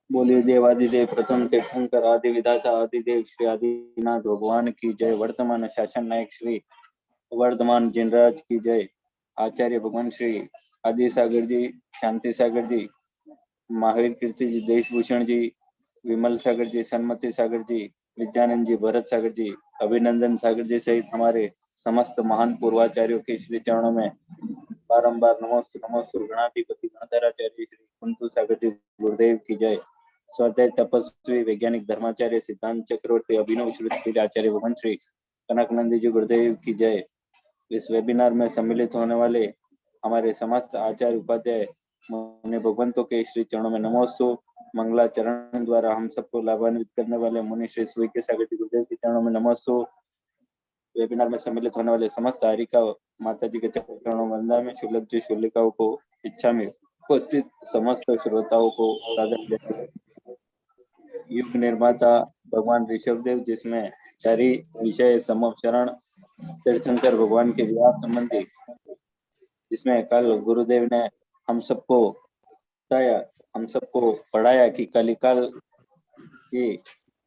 बोलिए देवादिदेव प्रथम तीर्थंकर आदि विधाता आदिदेव श्री आदिनाथ भगवान की जय। वर्तमान शासन नायक श्री वर्धमान जिनराज की जय। आचार्य भगवान श्री आदि सागर जी, शांति सागर जी, महावीर कीर्ति जी, देशभूषण जी, विमल सागर जी, सन्मति सागर जी, विद्यानंद जी, भरत सागर जी, अभिनंदन सागर जी सहित हमारे समस्त महान पूर्वाचार्यों के श्री चरणों में बारंबार नमोस्तु नमोस्तु। गणाधिपति गणधराचार्य श्री कुंतु सागर जी गुरुदेव की जय। स्वाध्याय तपस्वी वैज्ञानिक धर्माचार्य सिद्धांत चक्रवर्ती अभिनव श्री आचार्य भगवान श्री कनकनंदी जी गुरुदेव की जय। इस वेबिनार में सम्मिलित होने वाले हमारे समस्त आचार्य उपाध्याय मुनि भगवंतों के श्री चरणों में नमोस्तु। मंगलाचरण द्वारा हम सबको लाभान्वित करने वाले मुनि श्री सूर्य सागर जी गुरुदेव के चरणों में नमोस्तु। वेबिनार में सम्मिलित होने वाले समस्त हारिका माता जी के चरणों में वंदना में शुल्लक जी शुल्लिकाओं को इच्छा में उपस्थित समस्त श्रोताओं को सादर युग निर्माता भगवान ऋषभदेव, जिसमें चारि विषय समव शरण तीर्थंकर भगवान के विवाह संबंधी, जिसमें कल गुरुदेव ने हम सबको बताया, हम सबको पढ़ाया कि कलिकाल की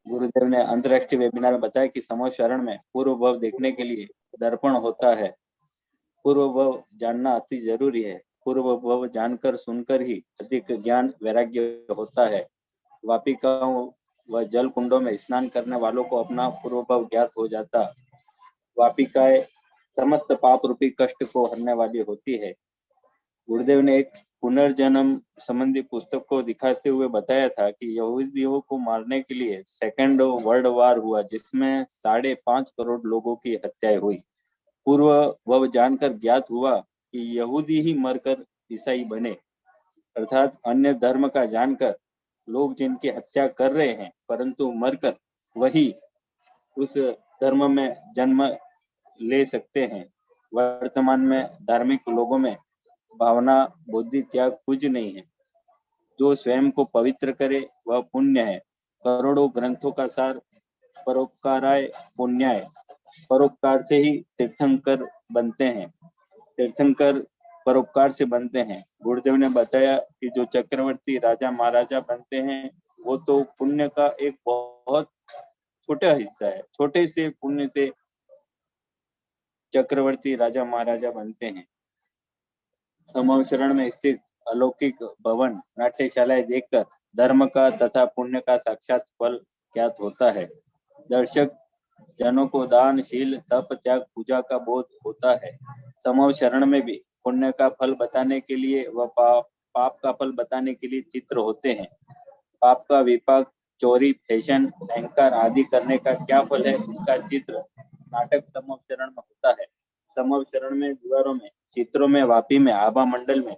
गुरुदेव ने अंतरराष्ट्रीय वेबिनार में बताया कि समव शरण में पूर्व भव देखने के लिए दर्पण होता है। पूर्व भव जानना अति जरूरी है। पूर्व भव जानकर सुनकर ही अधिक ज्ञान वैराग्य होता है। वापिकाओं व जल कुंडों में स्नान करने वालों को अपना पूर्व भव ज्ञात हो जाता। वापिकाएं समस्त पाप रूपी कष्ट को हरने वाली होती है। गुरुदेव ने एक पुनर्जन्म संबंधी पुस्तक को दिखाते हुए बताया था कि यहूदियों को मारने के लिए सेकेंड वर्ल्ड वार हुआ, जिसमें 5.5 करोड़ लोगों की हत्याएं हुई। पूर्व भव जानकर ज्ञात हुआ कि यहूदी ही मरकर ईसाई बने, अर्थात अन्य धर्म का जानकर लोग जिनकी हत्या कर रहे हैं परंतु मरकर वही उस धर्म में जन्म ले सकते हैं। वर्तमान में धार्मिक लोगों में भावना बुद्धि त्याग कुछ नहीं है। जो स्वयं को पवित्र करे वह पुण्य है। करोड़ों ग्रंथों का सार परोपकाराय पुण्याय। परोपकार से ही तीर्थंकर बनते हैं। तीर्थंकर परोपकार से बनते हैं। गुरुदेव ने बताया कि जो चक्रवर्ती राजा महाराजा बनते हैं वो तो पुण्य का एक बहुत छोटा हिस्सा है। छोटे से पुण्य से चक्रवर्ती राजा महाराजा बनते हैं। समव शरण में स्थित अलौकिक भवन नाट्यशालाएं देखकर धर्म का तथा पुण्य का साक्षात फल ज्ञात होता है। दर्शक जनों को दान, शील, तप, त्याग, पूजा का बोध होता है। समव शरण में भी पुण्य का फल बताने के लिए व पाप का फल बताने के लिए चित्र होते हैं। पाप का विपाक, चोरी, फैशन, अहंकार आदि करने का क्या फल है, इसका चित्र नाटक समव शरण में होता है। समव शरण में दीवारों में, चित्रों में, वापी में, आभा मंडल में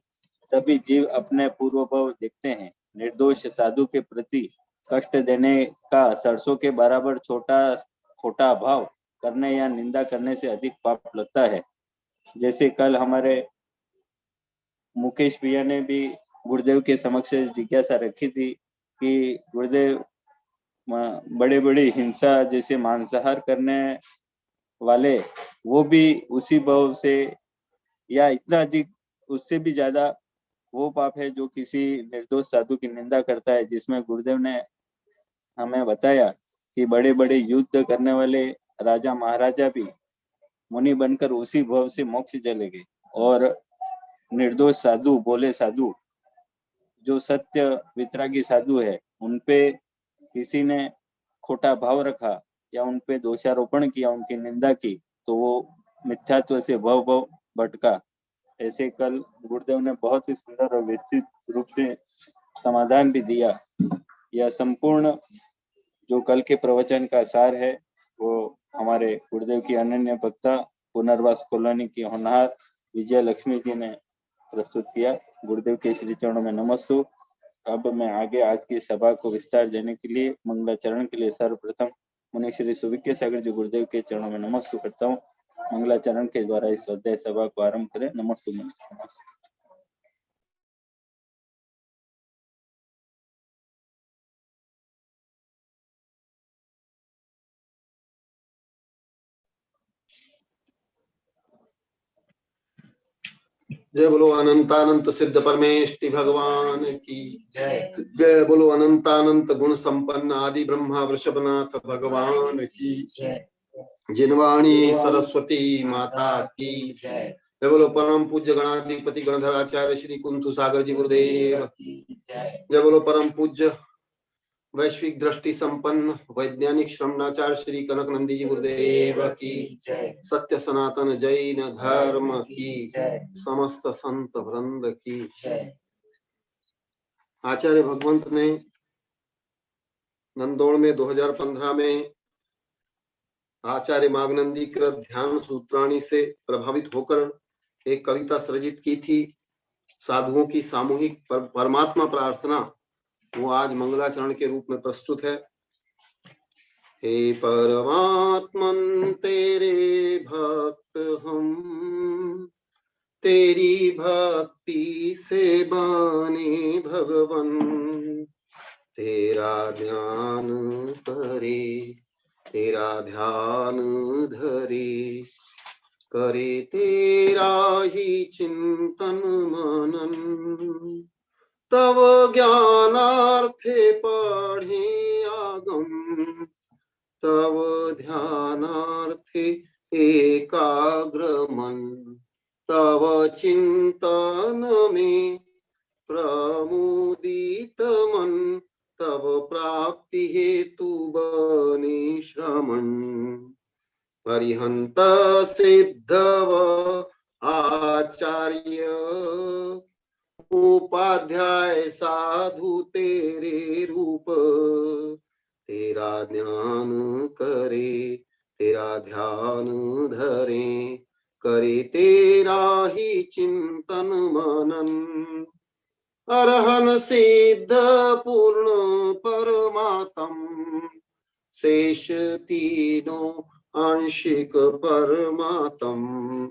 सभी जीव अपने पूर्व भव देखते हैं। निर्दोष साधु के प्रति कष्ट देने का सरसों के बराबर छोटा भाव करने या निंदा करने से अधिक पाप लगता है। जैसे कल हमारे मुकेश भैया ने भी गुरुदेव के समक्ष जिज्ञासा रखी थी कि गुरुदेव बड़े बड़े हिंसा जैसे मांसाहार करने वाले वो भी उसी भाव से या इतना अधिक उससे भी ज्यादा वो पाप है जो किसी निर्दोष साधु की निंदा करता है। जिसमें गुरुदेव ने हमें बताया कि बड़े बड़े युद्ध करने वाले राजा महाराजा भी मुनि बनकर उसी भाव से मोक्ष चले गए, और निर्दोष साधु, बोले साधु, जो सत्य वितरागी साधु है, उनपे किसी ने खोटा भाव रखा या उनपे दोषारोपण किया, उनकी निंदा की, तो वो मिथ्यात्व से भव भव भटका। ऐसे कल गुरुदेव ने बहुत ही सुंदर और विस्तृत रूप से समाधान भी दिया। यह संपूर्ण जो कल के प्रवचन का सार है वो हमारे गुरुदेव की अनन्य भक्ता पुनर्वास कॉलोनी की होनहार विजय लक्ष्मी जी ने प्रस्तुत किया। गुरुदेव के श्री चरणों में नमस्ते। अब मैं आगे आज की सभा को विस्तार देने के लिए मंगलाचरण के लिए सर्वप्रथम मुनि श्री सुविज्ञ सागर जी गुरुदेव के चरणों में नमस्ते करता हूँ। मंगलाचरण के द्वारा इस अध्याय सभा को आरंभ करें। नमस्ते। जय बोलो अनंतानंत सिद्ध परमेष्टि भगवान की जय। जय बोलो अनंतानंत गुण संपन्न आदि ब्रह्मा वृषभनाथ भगवान की जय। जिनवाणी सरस्वती माता की जय। जय बोलो परम पूज्य गणाधिपति गणधर आचार्य श्री कुंथु सागर जी गुरुदेव की जय। जय बोलो परम पूज्य वैश्विक दृष्टि संपन्न वैज्ञानिक श्रमणाचार्य श्री कनक नंदी जी गुरुदेव की जय। सत्य सनातन जैन धर्म की जय। समस्त संत वृंद की जय। आचार्य भगवंत ने नंदौड़ में 2015 में आचार्य मागनंदी कृत ध्यान सूत्राणी से प्रभावित होकर एक कविता सृजित की थी, साधुओं की सामूहिक परमात्मा प्रार्थना। वो आज मंगलाचरण के रूप में प्रस्तुत है। हे परमात्मन तेरे भक्त हम, तेरी भक्ति से बने भगवन, तेरा ध्यान करे, तेरा ध्यान धरे, करे तेरा ही चिंतन मनन, तव ज्ञानार्थे पढ़े आगम, तव ध्यानार्थे एकाग्र मन, तव चिंतन में प्रमुदित मन, तव प्राप्ति हेतु बने श्रमण, परिहंत सिद्धव आचार्य, उपाध्याय साधु तेरे रूप, तेरा ध्यान करे, तेरा ध्यान धरे, करे तेरा ही चिंतन मनन, अरहन सिद्ध पूर्ण परमात्म, शेष तीनों आंशिक परमात्म,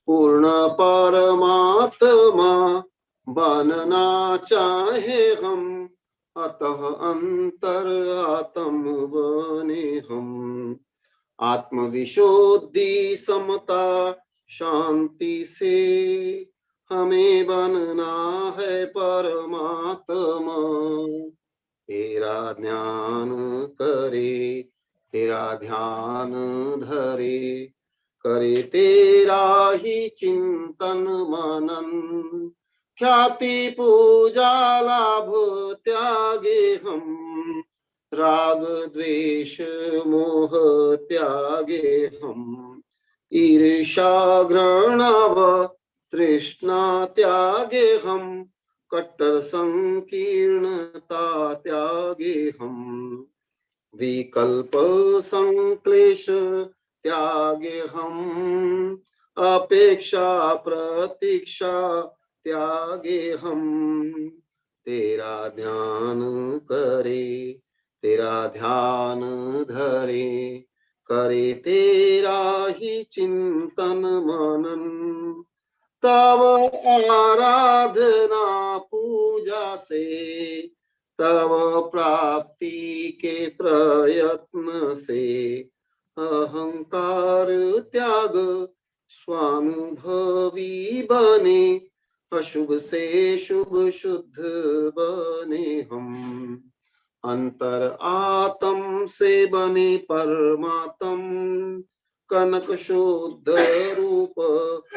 पूर्ण परमात्मा बनना चाहे हम, अतः अंतर आत्म बने हम, आत्मविशुद्धि समता शांति से हमें बनना है परमात्मा, तेरा ध्यान करे, तेरा ध्यान धरे, करे तेरा ही चिंतन मनन, ख्याति पूजा लाभ त्यागे हम, राग द्वेष मोह त्यागे हम, ईर्ष्या घृणाव तृष्णा त्यागे हम, कट्टर संकीर्णता त्यागे हम, विकल्प संक्लेश त्यागे हम, अपेक्षा प्रतीक्षा त्यागे हम, तेरा ध्यान करे, तेरा ध्यान धरे, करे तेरा ही चिंतन मनन, तव आराधना पूजा से, तव प्राप्ति के प्रयत्न से, अहंकार त्याग स्वानुभवी बने, अशुभ से शुभ शुद्ध बने हम, अंतर आत्म से बने परमात्म, कनक शुद्ध रूप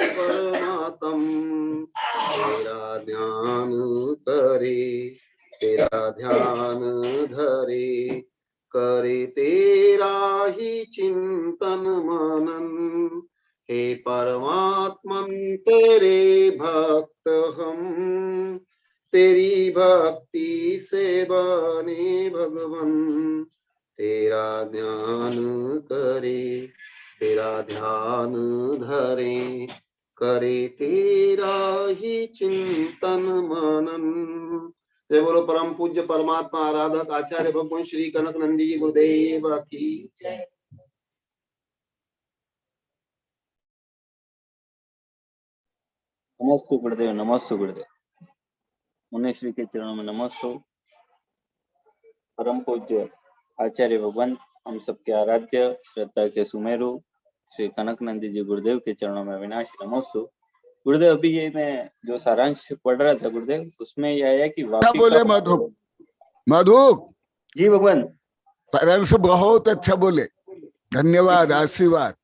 परमात्म, तेरा ध्यान करे, तेरा ध्यान धरे, करे तेरा ही चिंतन मनन, हे परमात्मन तेरे भक्त हम, तेरी भक्ति से बने भगवन, तेरा ध्यान करे, तेरा ध्यान धरे, करे तेरा ही चिंतन मनन। जय बोलो परम पूज्य परमात्मा आराधक आचार्य भगवान श्री कनक नंदी जी गुरुदेव की जय। नमस्ते गुरुदेव, नमस्ते गुरुदेव। मुनीश्री के चरणों में नमस्ते। परम पूज्य आचार्य भगवान हम सबके आराध्य श्रद्धा के सुमेरु श्री कनक नंदी जी गुरुदेव के चरणों में विनाश नमोस्तु। गुरुदेव अभी ये मैं जो सारांश पढ़ रहा था गुरुदेव, उसमें ये आया कि क्या वापिका। बोले मधु? मधु जी भगवान। पैरेंट्स बहुत अच्छा बोले, धन्यवाद, आशीर्वाद।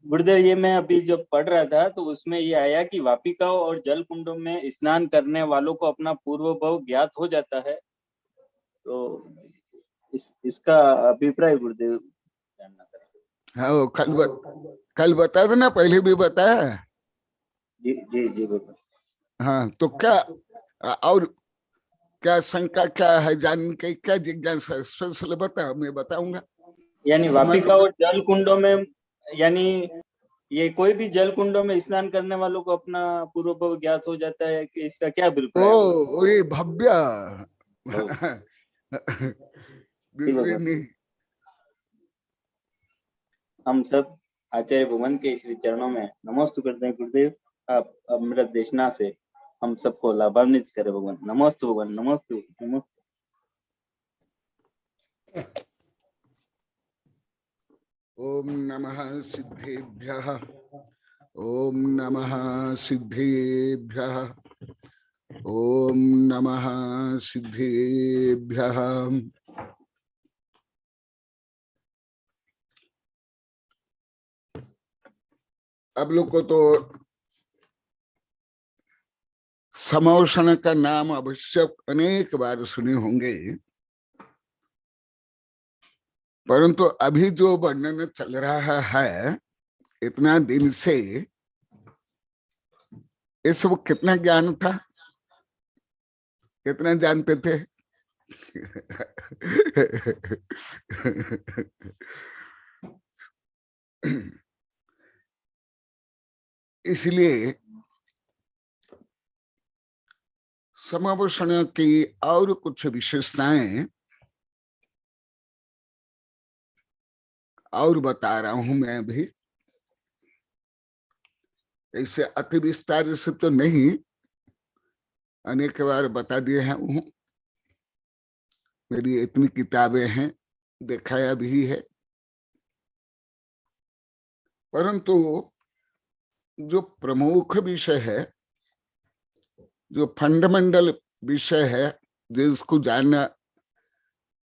गुरुदेव ये मैं अभी जो पढ़ रहा था तो उसमें ये आया कि वापिकाओं और जल कुंडों में स्नान करने वालों को अपना पूर्व भव ज्ञात हो जाता है, तो इसका अभिप्राय गुरुदेव जानना था। हाँ, कल बताया था ना, पहले भी बताया। जी जी जी भगवान। हाँ, तो क्या और क्या शंका क्या है, जानने की क्या जिज्ञासा, स्पेशल बताओ, मैं बताऊंगा। यानी वापिका और जल कुंडों में, यानी ये कोई भी जल कुंडों में स्नान करने वालों को अपना पूर्व भव ज्ञात हो जाता है, कि इसका क्या अभिप्राय है? वही भव्य दूसरी भगवान, नहीं। हम सब आचार्य भगवान के श्री चरणों में नमोस्तु करते हैं गुरुदेव। आप अमृत देशना से हम सबको लाभान्वित करें भगवान। नमोस्तु भगवान, नमोस्तु नमोस्तु। ओम नमः सिद्धेभ्यः, ओम नमः सिद्धेभ्यः, ओम नमः सिद्धेभ्यः। अब लोग को तो समोषण का नाम अवश्य अनेक बार सुने होंगे, परंतु अभी जो वर्णन चल रहा है इतना दिन से, ये सब कितना ज्ञान था, कितना जानते थे? इसलिए समावेशन की और कुछ विशेषताएं और बता रहा हूं मैं अभी। ऐसे अति विस्तार से तो नहीं, अनेक बार बता दिए हैं। मेरी इतनी किताबें हैं, दिखाया भी है, परंतु जो प्रमुख विषय है, जो फंडामेंटल विषय है, जिसको जानना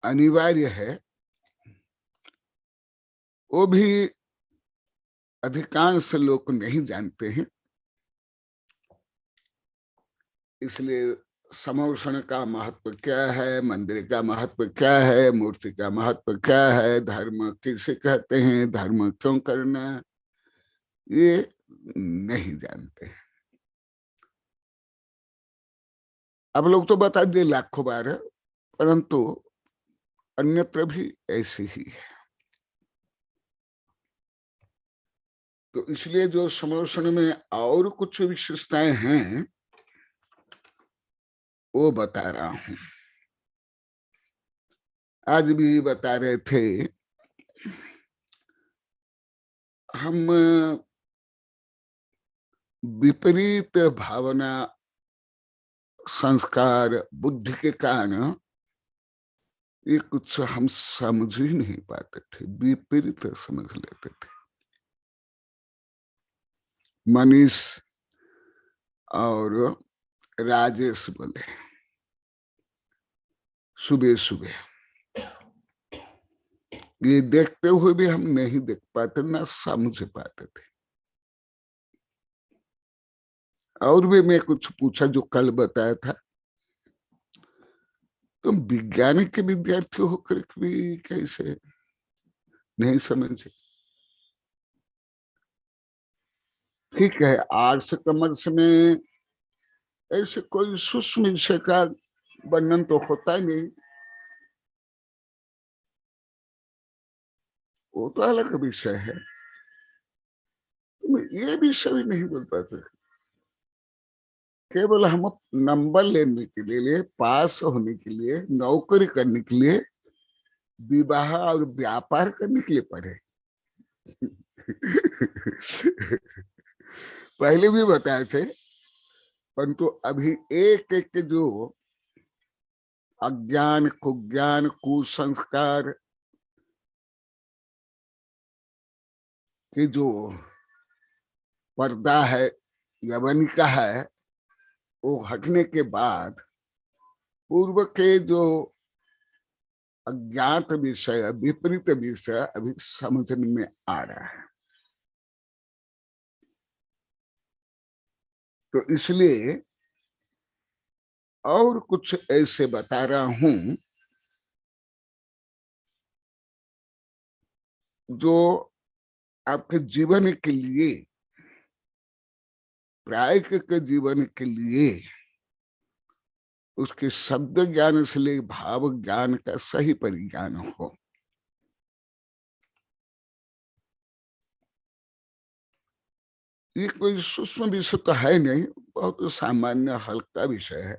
अनिवार्य है, वो भी अधिकांश लोग नहीं जानते हैं। इसलिए समोषण का महत्व क्या है, मंदिर का महत्व क्या है, मूर्ति का महत्व क्या है, धर्म किसे कहते हैं, धर्म क्यों करना, ये नहीं जानते। अब लोग तो बता दिए लाखों बार, परंतु अन्यत्र भी ऐसे ही है। तो इसलिए जो समोषण में और कुछ विशेषताएं हैं वो बता रहा हूं। आज भी बता रहे थे हम, विपरीत भावना, संस्कार, बुद्धि के कारण ये कुछ हम समझ ही नहीं पाते थे, विपरीत समझ लेते थे। मनीष और राजेश बोले सुबह सुबह, ये देखते हुए भी हम नहीं देख पाते, ना समझ पाते थे। और भी मैं कुछ पूछा जो कल बताया था, तुम विज्ञान के विद्यार्थी होकर भी कैसे नहीं समझे? ठीक है, आर्ट्स कॉमर्स में ऐसे कोई सूक्ष्म विषय का वर्णन तो होता ही नहीं, वो तो अलग विषय है। तुम ये विषय भी नहीं बोल पाते। केवल हम नंबर लेने के लिए, पास होने के लिए, नौकरी करने के लिए, विवाह और व्यापार करने के लिए पढ़े। पहले भी बताए थे, परंतु अभी एक एक जो अज्ञान, कुज्ञान, कुसंस्कार के जो पर्दा है, यवनिका है, वो हटने के बाद पूर्व के जो अज्ञात विषय, विपरीत विषय अभी समझने में आ रहा है। तो इसलिए और कुछ ऐसे बता रहा हूं जो आपके जीवन के लिए, प्रायिक जीवन के लिए उसके शब्द ज्ञान से ले भाव ज्ञान का सही परिज्ञान हो। ये कोई सूक्ष्म विषय तो है नहीं, बहुत सामान्य हल्का विषय है।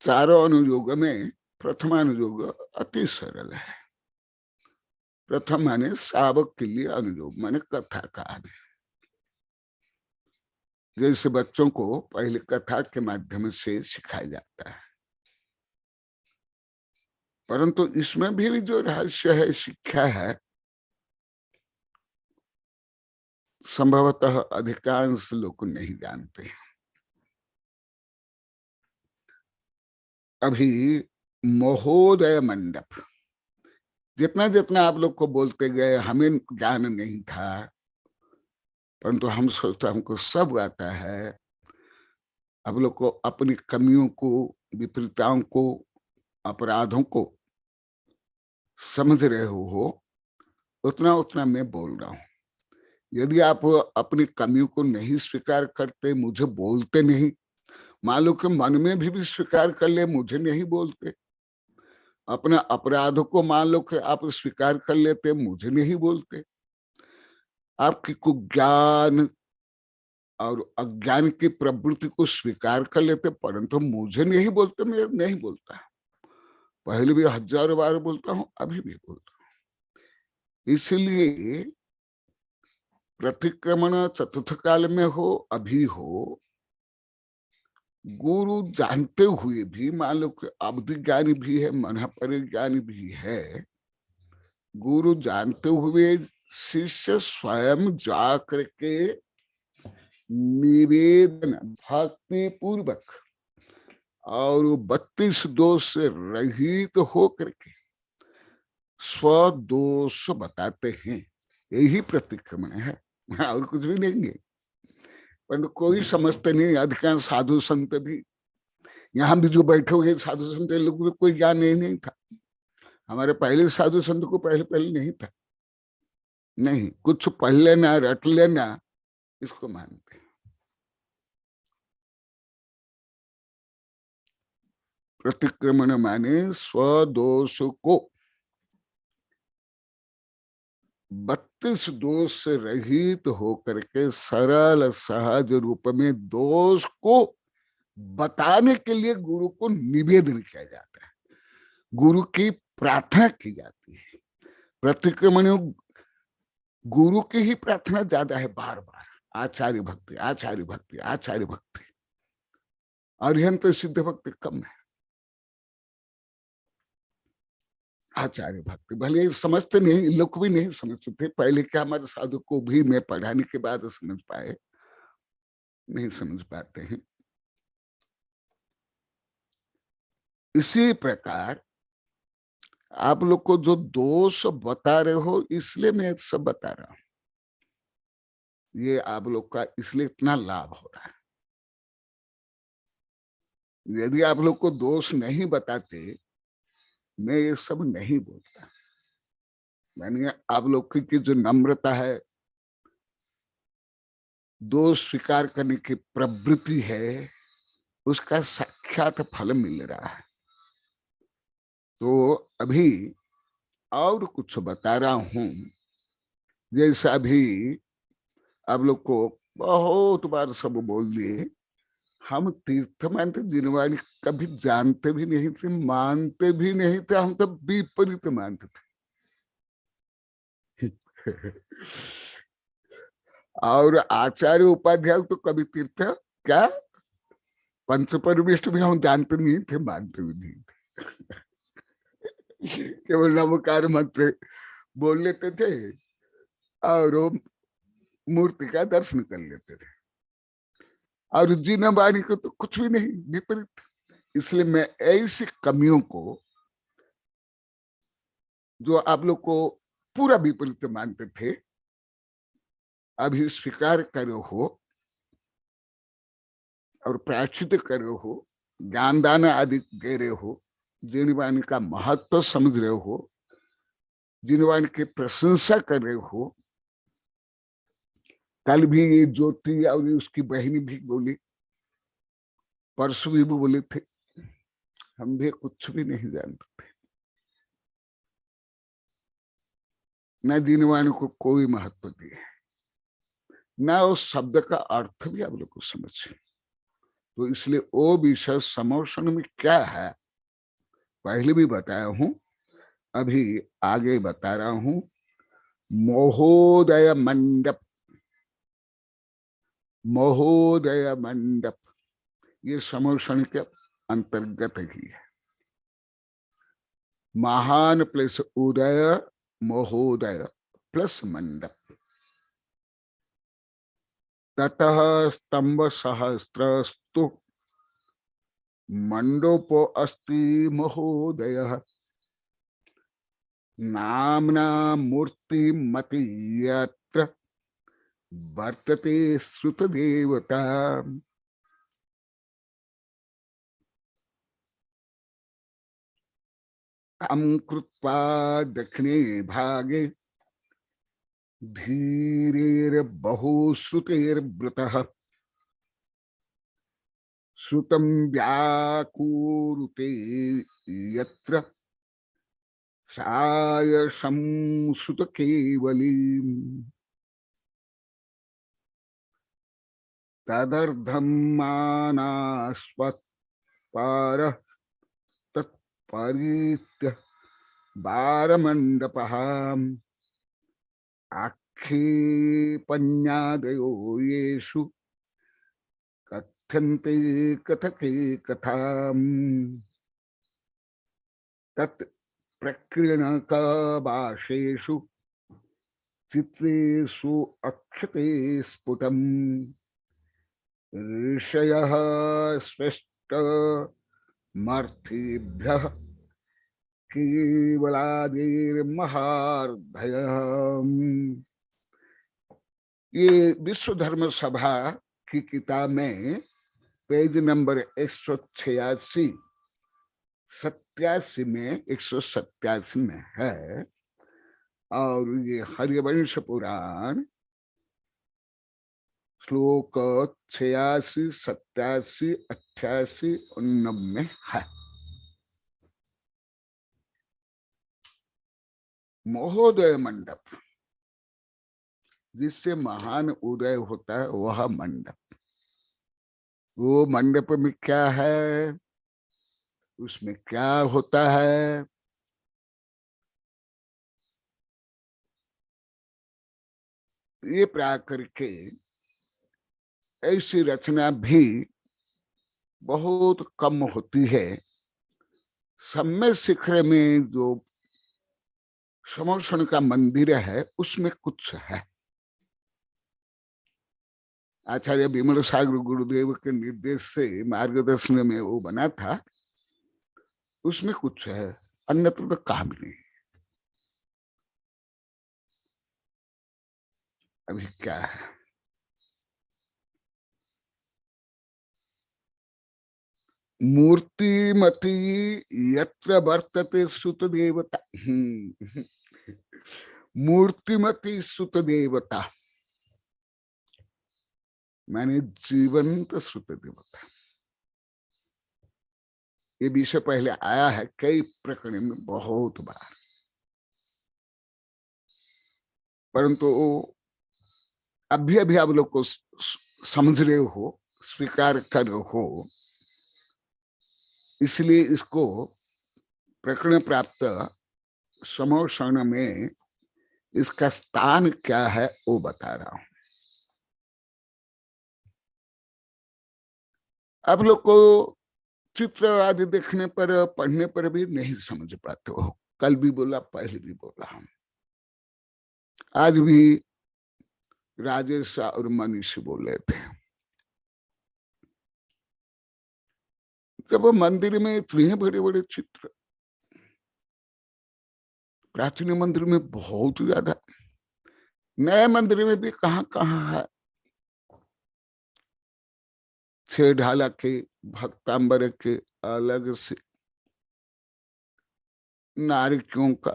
चारों अनुयोग में प्रथमानुयोग अति सरल है। प्रथम माने शावक के लिए अनुयोग, माने कथा कहानी। जैसे बच्चों को पहले कथा के माध्यम से सिखाया जाता है, परंतु इसमें भी जो रहस्य है, शिक्षा है, संभवतः अधिकांश लोग नहीं जानते। अभी महोदय मंडप जितना जितना आप लोग को बोलते गए, हमें ज्ञान नहीं था, परंतु हम सोचते हमको सब आता है। आप लोग को अपनी कमियों को, विपरीतताओं को, अपराधों को समझ रहे हो, उतना उतना मैं बोल रहा हूं। यदि आप अपनी कमियों को नहीं स्वीकार करते, मुझे बोलते नहीं, मान लो कि मन में भी स्वीकार कर ले, मुझे नहीं बोलते, अपने अपराधों को मान लो कि आप स्वीकार कर लेते, मुझे नहीं बोलते, आपकी कुज्ञान और अज्ञान की प्रवृत्ति को स्वीकार कर लेते, परंतु मुझे नहीं बोलते, मैं नहीं बोलता। पहले भी हजारों बार बोलता हूं, अभी भी बोलता हूं। इसलिए प्रतिक्रमण चतुर्थ काल में हो, अभी हो, गुरु जानते हुए भी, मान लो कि अवधि ज्ञानी भी है, मन परिज्ञानी भी है, गुरु जानते हुए शिष्य स्वयं जा करके निवेदन भक्ति पूर्वक और 32 दोष से रहित हो करके स्वदोष बताते हैं। यही प्रतिक्रमण है, और कुछ भी नहीं है। पर कोई समझते नहीं, अधिकांश साधु संत भी, यहाँ भी जो बैठे हुए साधु संत लोग को कोई ज्ञान नहीं था। हमारे पहले साधु संत को पहले नहीं था। नहीं, कुछ पढ़ लेना, रट लेना, इसको मानते हैं। प्रतिक्रमण माने स्वदोष को 32 दोष से रहित होकर के सरल सहज रूप में दोष को बताने के लिए गुरु को निवेदन किया जाता है, गुरु की प्रार्थना की जाती है। प्रतिक्रमण गुरु की ही प्रार्थना ज्यादा है, बार बार आचार्य भक्ति, आचार्य भक्ति, आचार्य भक्ति। अरिहंत सिद्ध भक्ति कम है, आचार्य भक्ति भले समझते नहीं, लोग भी नहीं समझते थे पहले। क्या हमारे साधु को भी मैं पढ़ाने के बाद समझ पाए, नहीं समझ पाते हैं। इसी प्रकार आप लोग को जो दोष बता रहे हो, इसलिए मैं सब बता रहा हूं। ये आप लोग का इसलिए इतना लाभ हो रहा है। यदि आप लोग को दोष नहीं बताते, मैं ये सब नहीं बोलता। यानी आप लोग की जो नम्रता है, दोष स्वीकार करने की प्रवृत्ति है, उसका साक्षात फल मिल रहा है। तो अभी और कुछ बता रहा हूं। जैसा अभी आप लोग को बहुत बार सब बोल दिए, हम तीर्थ मानते, जिनवाणी कभी जानते भी नहीं थे, मानते भी नहीं थे, हम तो विपरीत मानते थे। और आचार्य उपाध्याय तो कभी तीर्थ क्या, पंच परमिष्ट भी हम जानते नहीं थे, मानते भी नहीं थे। केवल नमकार मंत्र बोल लेते थे और वो मूर्ति का दर्शन कर लेते थे, और जीना बाणी को तो कुछ भी नहीं, विपरीत। इसलिए मैं ऐसी कमियों को, जो आप लोग को पूरा विपरीत मानते थे, अभी स्वीकार करो हो और प्रायश्चित करो हो, ज्ञान दान आदि दे रहे हो, जीवनवाणी का महत्व समझ रहे हो, जीवनवाणी की प्रशंसा कर रहे हो। कल भी ये ज्योति और उसकी बहनी भी बोली, परसों भी बोले थे, हम भी कुछ भी नहीं जानते थे, न जीवनवाणी को कोई महत्व दिए, ना उस शब्द का अर्थ भी आप लोग को समझे। तो इसलिए वो विषय समोषण में क्या है, पहले भी बताया हूं, अभी आगे बता रहा हूं। महोदय मंडप, महोदय मंडप, ये समोषण के अंतर्गत ही है। महान प्लस उदय, महोदय प्लस मंडप। ततः स्तंभ सहस्रस्तु मंडोपो अस्ति महोदयः नाम्ना मूर्तिमति यत्र वर्तते श्रुतदेवता। तं कृत्वा दक्षिणे भागे धीरेर्बहुश्रुतेर्वृतः श्रुतं व्याकुरुते यत्र सायशं श्रुतकेवलीम् तदर्थं मानास्वत्पारः तत्परीत्य बारमण्डपः आक्षेपण्यादयो येषु कथ्यन्ते कथके कथाम् तत् प्रकीर्णकभाषेषु चित्रेषु अक्षते स्फुटम् ऋषयः स्पष्टमर्थेभ्यः केवलादिर्महार्धयः। ये विश्व धर्म सभा की किताब में पेज नंबर 186 87 में 187 में है, और ये हरिवंश पुराण श्लोक 86, 87, 88, 89 में है। महोदय मंडप, जिससे महान उदय होता है, वह मंडप। वो मंडप में क्या है, उसमें क्या होता है, ये प्राकर के ऐसी रचना भी बहुत कम होती है। सम्य शिखर में जो समोषण का मंदिर है, उसमें कुछ है। आचार्य विमल सागर गुरुदेव के निर्देश से मार्गदर्शन में वो बना था, उसमें कुछ है, अन्यत्र तो कहा भी नहीं। अभी क्या है, मूर्तिमती यत्र वर्तते सुत देवता। मूर्तिमती सुत देवता माने जीवंत सुत देवता। ये विषय पहले आया है कई प्रकरण में बहुत बार, परंतु अभी अभी आप लोग को समझ रहे हो, स्वीकार कर रहे हो, इसलिए इसको प्रकरण प्राप्त समोषण में इसका स्थान क्या है वो बता रहा हूं। आप लोग को चित्र आदि देखने पर, पढ़ने पर भी नहीं समझ पाते हो। कल भी बोला, पहले भी बोला, हम आज भी राजेश और मनीष बोले थे, जब वो मंदिर में इतने बड़े बड़े चित्र, प्राचीन मंदिर में बहुत ज्यादा, नए मंदिर में भी कहाँ कहाँ है, 6 ढाला के भक्तांबर के अलग से, नारिकियों का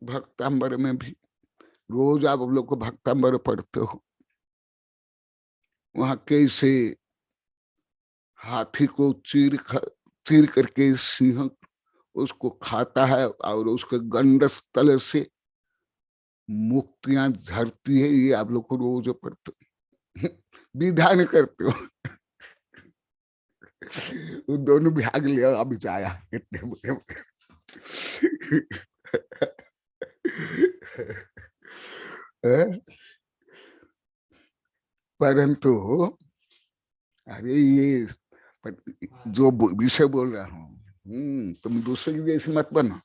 भक्तांबर में भी, रोज आप लोग को भक्तांबर पढ़ते हो, वहां कैसे हाथी को चीर करके सिंह उसको खाता है और उसके गंडस तल से मुक्तियां झरती है, ये आप लोग को रोज पढ़ते हो, विधान करते हो। वो दोनों भाग लिया, अभी जाया इतने बड़े परंतु अरे ये जो विषय बोल रहा हूँ, तुम दूसरे की जैसे मत बनो,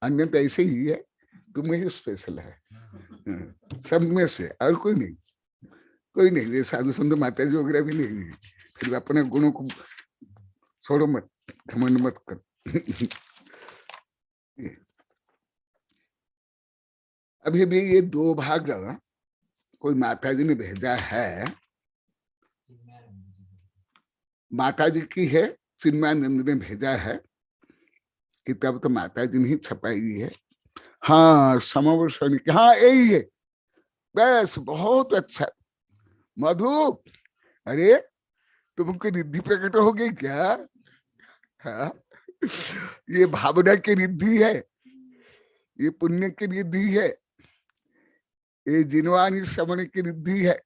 अन्य तो ऐसे ही है, तुम ही स्पेशल है सब में से, और कोई नहीं, कोई नहीं। ये साधु संत माता जी वगैरह भी नहीं है, फिर अपने गुणों को छोड़ो मत, घमंड मत कर। अभी भी ये 2 भाग कोई माता जी ने भेजा है, माता जी की है, चिन्मयानंद ने भेजा है, किताब तो माता जी ने ही छपाई है। हाँ समवर्षण की, हाँ यही है, बस बहुत अच्छा। मधु, अरे तुमको रिद्धि प्रकट हो गई क्या? हाँ, ये भावना की रिद्धि है, ये पुण्य की रिद्धि है, ये जिनवानी श्रवण की रिद्धि है।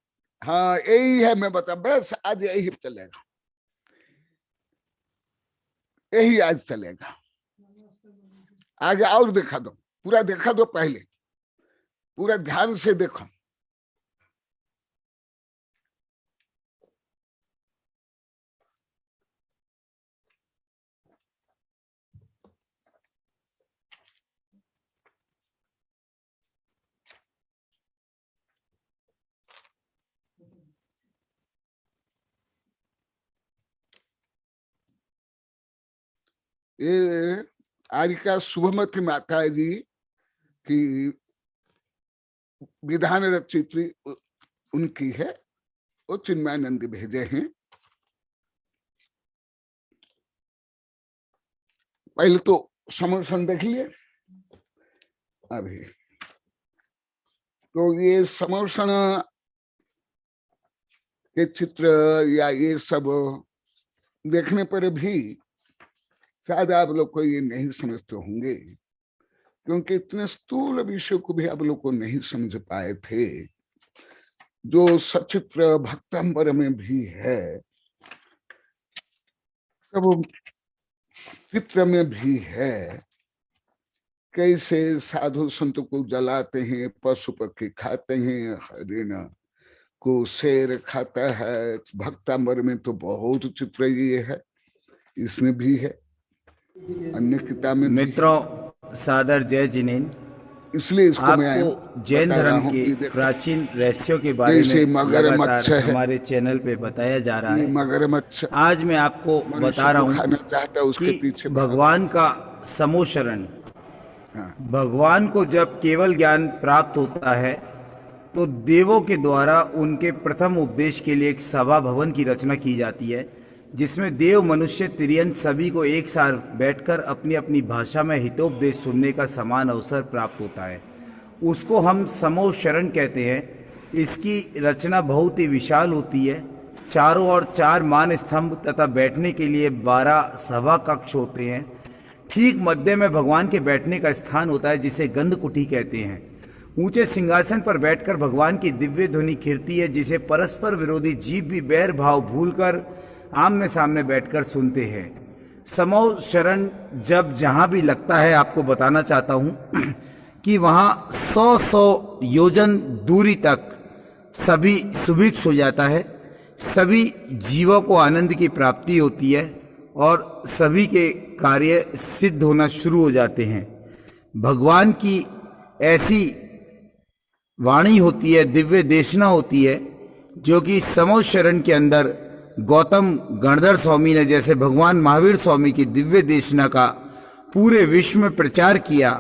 हाँ यही है, मैं बता, बस आज यही चलेगा, यही आज चलेगा, आगे और देखा दो, पूरा देखा दो, पहले पूरा ध्यान से देखो। ये आज का शुभमती माता जी की विधान रचित उनकी है, वो चिन्मयानंद भेजे हैं। पहले तो समर्षण देख लिए, अभी तो ये समर्षण के चित्र या ये सब देखने पर भी शायद आप लोग को ये नहीं समझते होंगे, क्योंकि इतने स्थूल विषय को भी आप लोग को नहीं समझ पाए थे, जो सचित्र भक्तंबर में भी है, सब चित्र में भी है। कैसे साधु संत को जलाते हैं, पशु पक्षी खाते हैं, हरिण को शेर खाता है, भक्तंबर में तो बहुत चित्र ये है, इसमें भी है, अन्य किताब में मित्रों, सादर जय जिनेन। इसलिए इसको मैं आपको जैन धर्म के प्राचीन रहस्यों के बारे में मगरमच्छ लगातार हमारे चैनल पे बताया जा रहा है। मगरमच्छ आज मैं आपको बता रहा हूँ कि भगवान का समोशरण, भगवान को जब केवल ज्ञान प्राप्त होता है तो देवों के द्वारा उनके प्रथम उपदेश के लिए एक सभा भवन की रचना की जाती है, जिसमें देव मनुष्य तिर्यन सभी को एक साथ बैठकर अपनी अपनी भाषा में हितोपदेश सुनने का समान अवसर प्राप्त होता है। उसको हम समोशरण कहते हैं। इसकी रचना बहुत ही विशाल होती है। चारों ओर 4 मान स्तंभ तथा बैठने के लिए 12 सभा कक्ष होते हैं। ठीक मध्य में भगवान के बैठने का स्थान होता है, जिसे गंधकुटी कहते हैं। ऊंचे सिंहासन पर बैठकर भगवान की दिव्य ध्वनि खिरती है, जिसे परस्पर विरोधी जीव भी बैर भाव भूलकर आमने सामने बैठकर सुनते हैं। समो शरण जब जहां भी लगता है, आपको बताना चाहता हूं कि वहां 100 योजन दूरी तक सभी सुभिक्ष हो जाता है, सभी जीवों को आनंद की प्राप्ति होती है और सभी के कार्य सिद्ध होना शुरू हो जाते हैं। भगवान की ऐसी वाणी होती है, दिव्य देशना होती है, जो कि समोध शरण के अंदर गौतम गणधर स्वामी ने जैसे भगवान महावीर स्वामी की दिव्य देशना का पूरे विश्व में प्रचार किया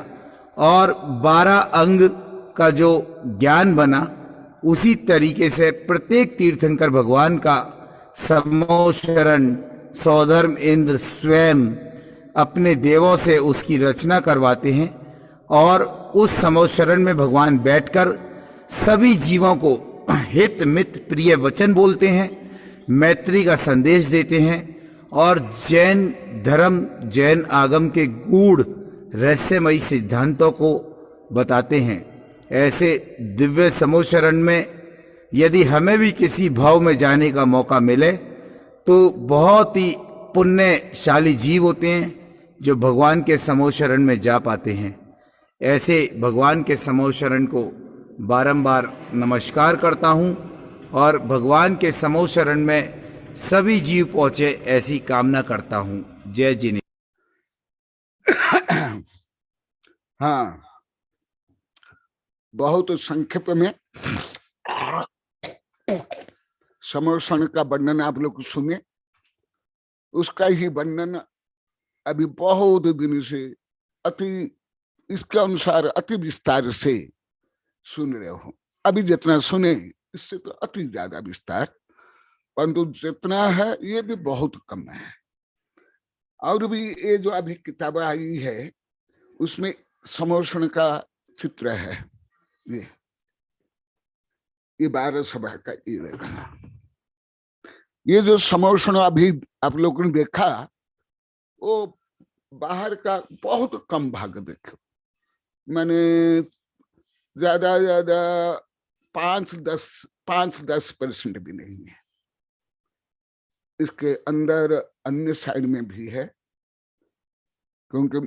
और 12 अंग का जो ज्ञान बना, उसी तरीके से प्रत्येक तीर्थंकर भगवान का समोध शरण सौधर्म इंद्र स्वयं अपने देवों से उसकी रचना करवाते हैं और उस समोध शरण में भगवान बैठकर सभी जीवों को हित मित प्रिय वचन बोलते हैं, मैत्री का संदेश देते हैं और जैन धर्म जैन आगम के गूढ़ रहस्यमयी सिद्धांतों को बताते हैं। ऐसे दिव्य समोध शरण में यदि हमें भी किसी भाव में जाने का मौका मिले तो बहुत ही पुण्यशाली जीव होते हैं जो भगवान के समोध शरण में जा पाते हैं। ऐसे भगवान के समोध शरण को बारंबार नमस्कार करता हूं और भगवान के समोध शरण में सभी जीव पहुंचे ऐसी कामना करता हूं। जय जिने। हाँ, बहुत संक्षेप में समोध शरण का वर्णन आप लोग सुने, उसका ही वर्णन अभी बहुत दिन से अति इसके अनुसार अति विस्तार से सुन रहे हो। अभी जितना सुने इससे तो अति ज्यादा विस्तार, परंतु जितना है ये भी बहुत कम है। और भी ये जो अभी किताब आई है उसमें समोध शरण का चित्र है, ये 12 सभा का ये देखना। ये जो समोध शरण अभी आप लोगों ने देखा वो बाहर का बहुत कम भाग देखो, मैंने ज्यादा 5-10% भी नहीं है। इसके अंदर अन्य साइड में भी है, क्योंकि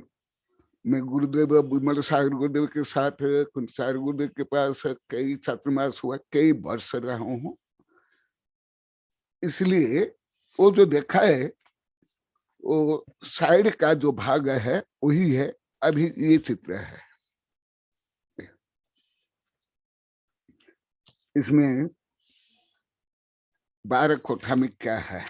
मैं गुरुदेव विमल सागर गुरुदेव के साथ कुंज सागर गुरुदेव के पास कई छात्रमास हुआ, कई वर्ष रहा हूं, इसलिए वो जो देखा है वो साइड का जो भाग है वही है। अभी ये चित्र है, इसमें 12 कोठा में क्या है।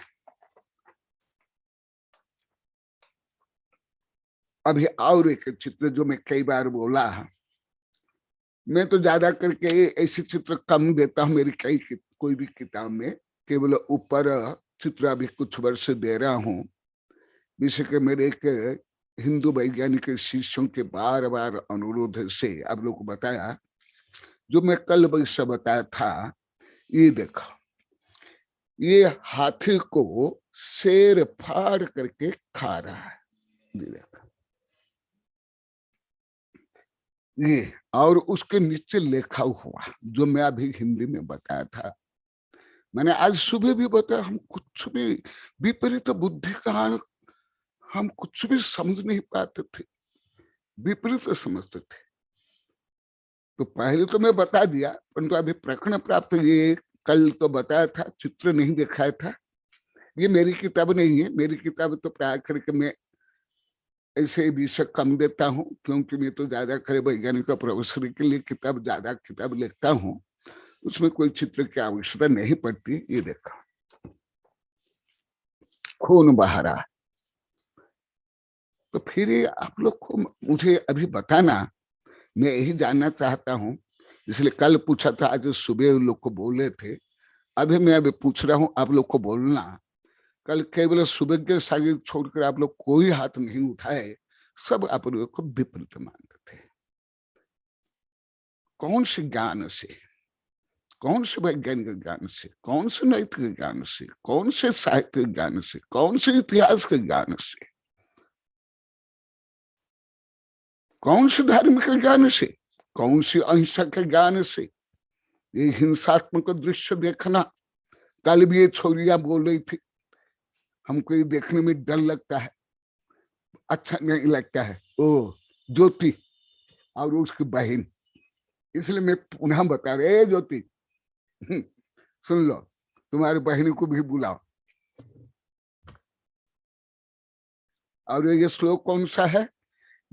अभी और एक चित्र जो मैं कई बार बोला, मैं तो ज्यादा करके ऐसे चित्र कम देता हूं मेरी कोई भी किताब में, केवल ऊपर चित्र अभी कुछ वर्ष दे रहा हूं। विशेष के मेरे एक हिंदू वैज्ञानिक शिष्यों के बार बार अनुरोध से आप लोग को बताया, जो मैं कल वर्ष बताया था। ये देखो, ये हाथी को शेर फाड़ करके खा रहा है, ये देखो ये, और उसके नीचे लिखा हुआ जो मैं अभी हिंदी में बताया था, मैंने आज सुबह भी बताया। हम कुछ भी विपरीत बुद्धि का हम कुछ भी समझ नहीं पाते थे, विपरीत समझते थे। तो पहले तो मैं बता दिया, परंतु अभी प्रकरण प्राप्त ये कल तो बताया था, चित्र नहीं दिखाया था। ये मेरी किताब नहीं है, मेरी किताब तो प्राय करके मैं ऐसे विषय कम देता हूं, क्योंकि मैं तो ज्यादा करे वैज्ञानिक प्रोफेसर के लिए ज्यादा किताब लिखता हूं, उसमें कोई चित्र की आवश्यकता नहीं पड़ती। ये देखा खून बहा रहा, तो फिर आप लोग को मुझे अभी बताना, मैं यही जानना चाहता हूं, इसलिए कल पूछा था, आज सुबह लोग को बोले थे, अभी मैं अभी पूछ रहा हूं आप लोग को बोलना। कल केवल सुबह के सागिर छोड़कर आप लोग कोई हाथ नहीं उठाए, सब आप लोगों को विपरीत मानते थे। कौन से ज्ञान से, कौन से वैज्ञानिक ज्ञान से, कौन से नैतिक ज्ञान से, कौन से साहित्य ज्ञान से, कौन से इतिहास के ज्ञान से, कौन से धार्मिक ज्ञान से, कौन सी अहिंसा के ज्ञान से ये हिंसात्मक दृश्य देखना। कल भी ये छोरियां बोल रही थी, हमको ये देखने में डर लगता है, अच्छा नहीं लगता है। ओ ज्योति और उसकी बहन, इसलिए मैं पुनः बता रहे, ज्योति सुन लो, तुम्हारी बहन को भी बुलाओ। और ये श्लोक कौन सा है?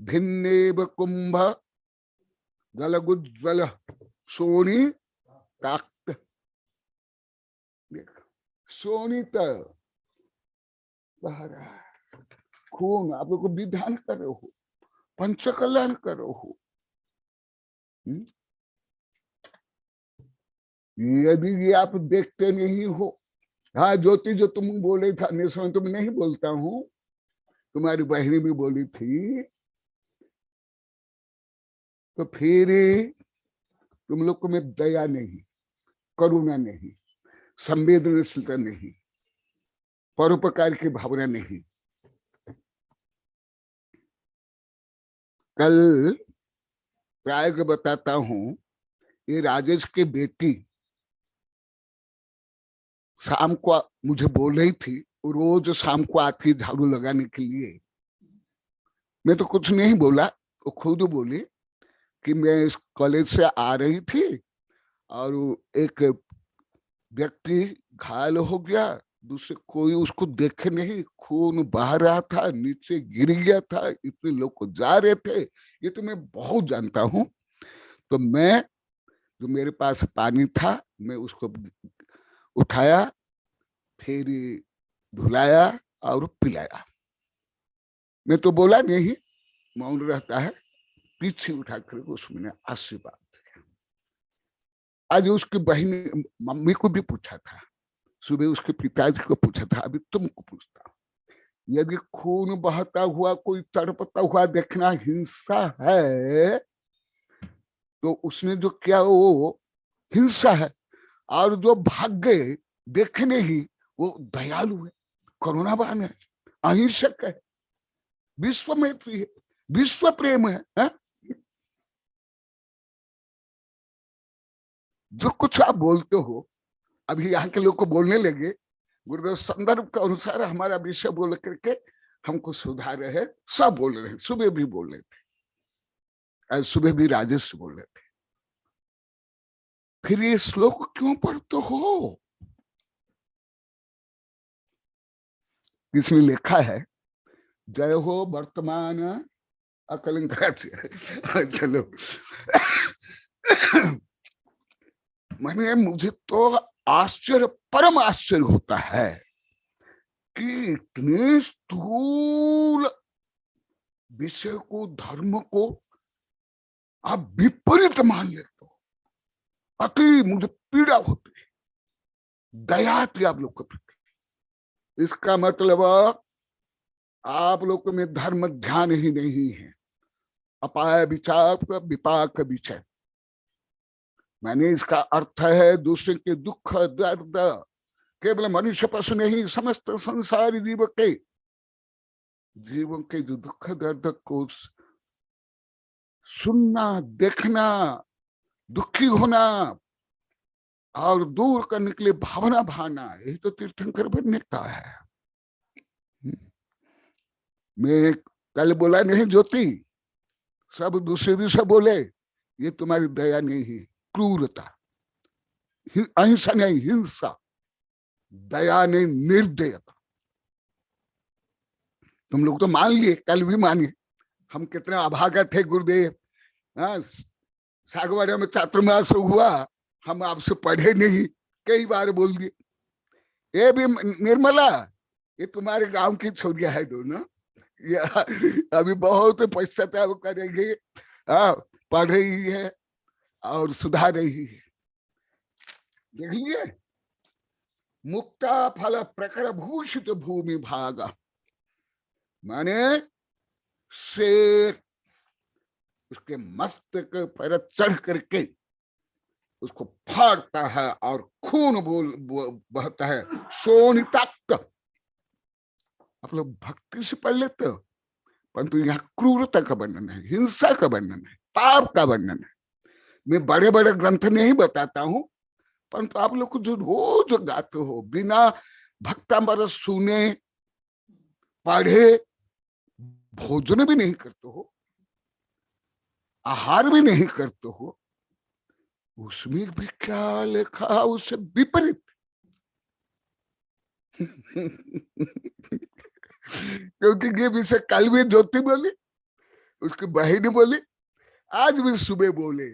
भिन्नेव कुंभ गलगुज्ज्वल सोनी ताक्त, देख सोनित बह रहा है खून। आप लोग को विधान कर रहे हो, पंच कल्याण कर रहे हो। यदि ये आप देखते नहीं हो, हाँ ज्योति जो तुम बोले था समय तुम नहीं बोलता हूँ, तुम्हारी बहनी भी बोली थी, तो फिर तुम लोग को में दया नहीं, करुणा नहीं, संवेदनशीलता नहीं, परोपकार की भावना नहीं। कल प्राय को बताता हूं, ये राजेश की बेटी शाम को मुझे बोल रही थी, रोज शाम को आती झाड़ू लगाने के लिए। मैं तो कुछ नहीं बोला, वो खुद बोली कि मैं इस कॉलेज से आ रही थी और एक व्यक्ति घायल हो गया, दूसरे कोई उसको देखे नहीं, खून बह रहा था, नीचे गिर गया था, इतने लोग को जा रहे थे, ये तो मैं बहुत जानता हूं। तो मैं जो मेरे पास पानी था मैं उसको उठाया, फिर धुलाया और पिलाया। मैं तो बोला नहीं, मौन रहता है, पीछे उठा कर उसमें आशीर्वाद दिया। आज उसकी बहन मम्मी को भी पूछा था, सुबह उसके पिताजी को पूछा था, अभी तुमको पूछता हूं, यदि खून बहता हुआ कोई तड़पता हुआ देखना हिंसा है, तो उसने जो किया वो हिंसा है, और जो भाग गए देखने ही वो दयालु है, करुणावान है, अहिंसक है, विश्व मैत्री है, विश्व प्रेम है? जो कुछ आप बोलते हो, अभी यहाँ के लोग को बोलने लगे, गुरुदेव संदर्भ के अनुसार हमारा विषय बोल करके हमको सुधार रहे हैं, सब बोल रहे हैं, सुबह भी बोल रहे थे, आज सुबह भी राजेश से बोल रहे थे। फिर ये श्लोक क्यों पढ़ते हो? इसमें लिखा है, जय हो वर्तमान अकलंक। चलो मैंने, मुझे तो आश्चर्य, परम आश्चर्य होता है कि इतने स्थूल विषय को, धर्म को आप विपरीत मान लेते हो, अति मुझे पीड़ा होती है, दया थी आप लोग के प्रति। इसका मतलब आप लोग में धर्म ध्यान ही नहीं है, अपाय विचार विपाक विषय। मैंने इसका अर्थ है दूसरे के दुख दर्द, केवल मनुष्य पशु नहीं, समस्त संसारी जीवन के जो दुख दर्द को सुनना, देखना, दुखी होना और दूर करने के लिए भावना भाना, यही तो तीर्थंकर बनने का है। मैं कल बोला नहीं ज्योति, सब दूसरे भी सब बोले, ये तुम्हारी दया नहीं है, क्रूरता, अहिंसा नहीं हिंसा, दया नहीं निर्दयता। तुम लोग तो मान लिए, कल भी मानिए, हम कितने अभागा थे गुरुदेव। हाँ, सागवाड़ा में चातुर्मास हुआ, हम आपसे पढ़े नहीं, कई बार बोल दिए। ये भी निर्मला, ये तुम्हारे गांव की छोरिया है दोनों, ये अभी बहुत पश्चाताप करेंगे, पढ़ रही है और सुधार रही है। देख लिए, मुक्ता फल प्रकर भूषित भूमि भागा, माने शेर उसके मस्तक पर चढ़ करके उसको फाड़ता है और खून बहता है, सोनिताक्त। आप लोग भक्ति से पढ़ लेते हो, परंतु यहाँ क्रूरता का वर्णन है, हिंसा का वर्णन है, पाप का वर्णन है। मैं बड़े बड़े ग्रंथ नहीं बताता हूं, परंतु आप लोग को जो रोज गाते हो, बिना भक्तामृत सुने पढ़े भोजन भी नहीं करते हो, आहार भी नहीं करते हो, उसमें भी क्या लिखा, उससे विपरीत। क्योंकि ये विषय कल भी ज्योति बोली, उसकी बहन बोली, आज भी सुबह बोले,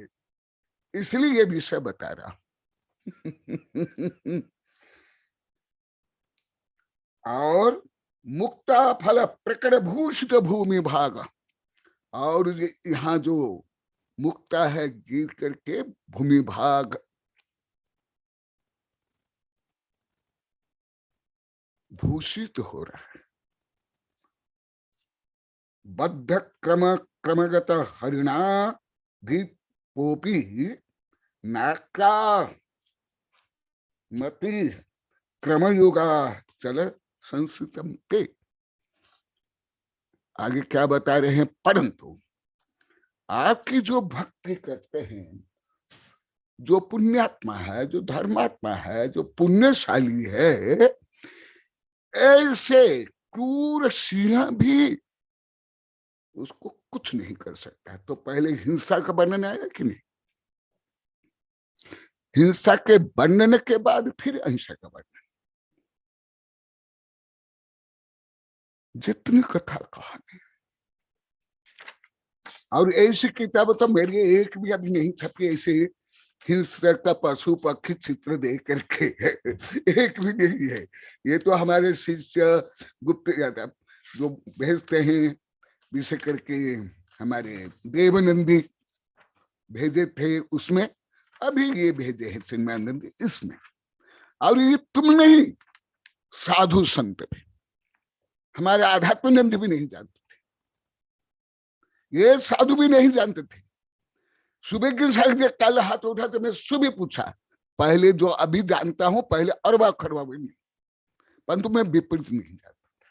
इसलिए ये विषय बता रहा हूं। और मुक्ता फल प्रकट भूषित भूमि भाग, और यहाँ जो मुक्ता है गिर करके भूमि भाग भूषित हो रहा है। बद्ध क्रमगत हरिणा भी पोपी नाक्रा मति क्रमयुगा चल संस्कृतम के। आगे क्या बता रहे हैं, परंतु आपकी जो भक्ति करते हैं, जो पुण्यात्मा है, जो धर्मात्मा है, जो पुण्यशाली है, ऐसे क्रूर सिंह भी उसको कुछ नहीं कर सकता। तो पहले हिंसा का वर्णन आएगा कि नहीं, हिंसा के वर्णन के बाद फिर अहिंसा का वर्णन। जितनी कथा कहानी और ऐसी किताब तो मेरी एक भी अभी नहीं छपी, ऐसे हिंसा का पशु पक्षी चित्र दे करके एक भी नहीं है। ये तो हमारे शिष्य गुप्त जो भेजते हैं, विशेष करके हमारे देवनंदी भेजे थे, उसमें अभी ये भेजे हैं चिन्मयानंदी इसमें। और ये तुम नहीं, साधु संत भी, हमारे आध्यात्मानंद भी नहीं जानते थे, ये साधु भी नहीं जानते थे। सुबह की साढ़े कल हाथ उठा तो मैं सुबह पूछा, पहले जो अभी जानता हूं, पहले अरबा खरबा भी नहीं, परंतु मैं विपरीत नहीं जानता था।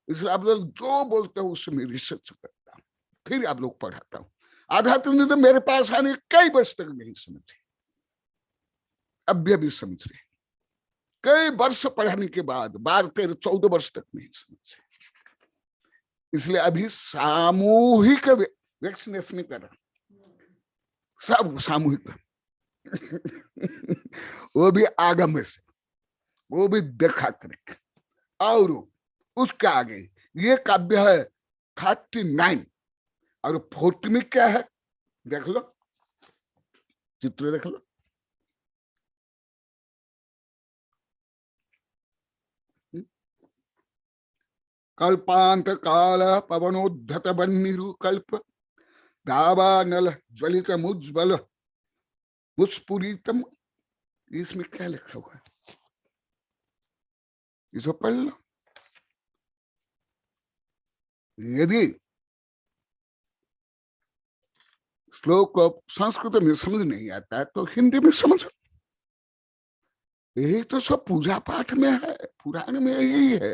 इसलिए आप लोग जो बोलते हो उससे मैं रिसर्च करता हूँ, फिर आप लोग पढ़ाता हूँ। आध्यात्म तो मेरे पास आने कई वर्ष तक नहीं समझे, अब भी समझ रहे, कई वर्ष पढ़ाने के बाद 12, 13, 14 वर्ष तक नहीं समझे। इसलिए अभी सामूहिक वैक्सीनेशन कर रहा, सब सामूहिक वो भी आगम से, वो भी देखा करके। और उसके आगे ये काव्य है 39 और 40 में क्या है देख लो, चित्र देख लो। कल्पांत काल पवनोद्धत बन्निरु कल्प दावानल ज्वलित मुज्ज्वल मुस्फुरितम। इसमें क्या लिखा हुआ है, इसे पढ़ लो। यदि श्लोक संस्कृत में समझ नहीं आता है तो हिंदी में समझो। यही तो सब पूजा पाठ में है, पुराण में यही है।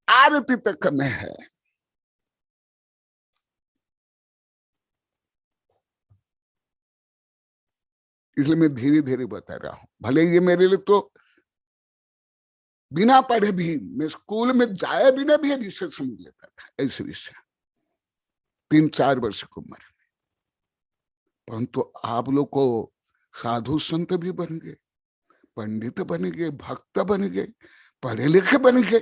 आरती तक में है। इसलिए मैं धीरे धीरे बता रहा हूं, भले ये मेरे लिए तो बिना पढ़े भी, मैं स्कूल में जाए बिना भी विषय समझ लेता था, ऐसे विषय 3-4 वर्ष की उम्र में। परंतु आप लोग को साधु संत भी बन गए, पंडित बन गए, भक्त बन गए, पढ़े लिखे बन गए।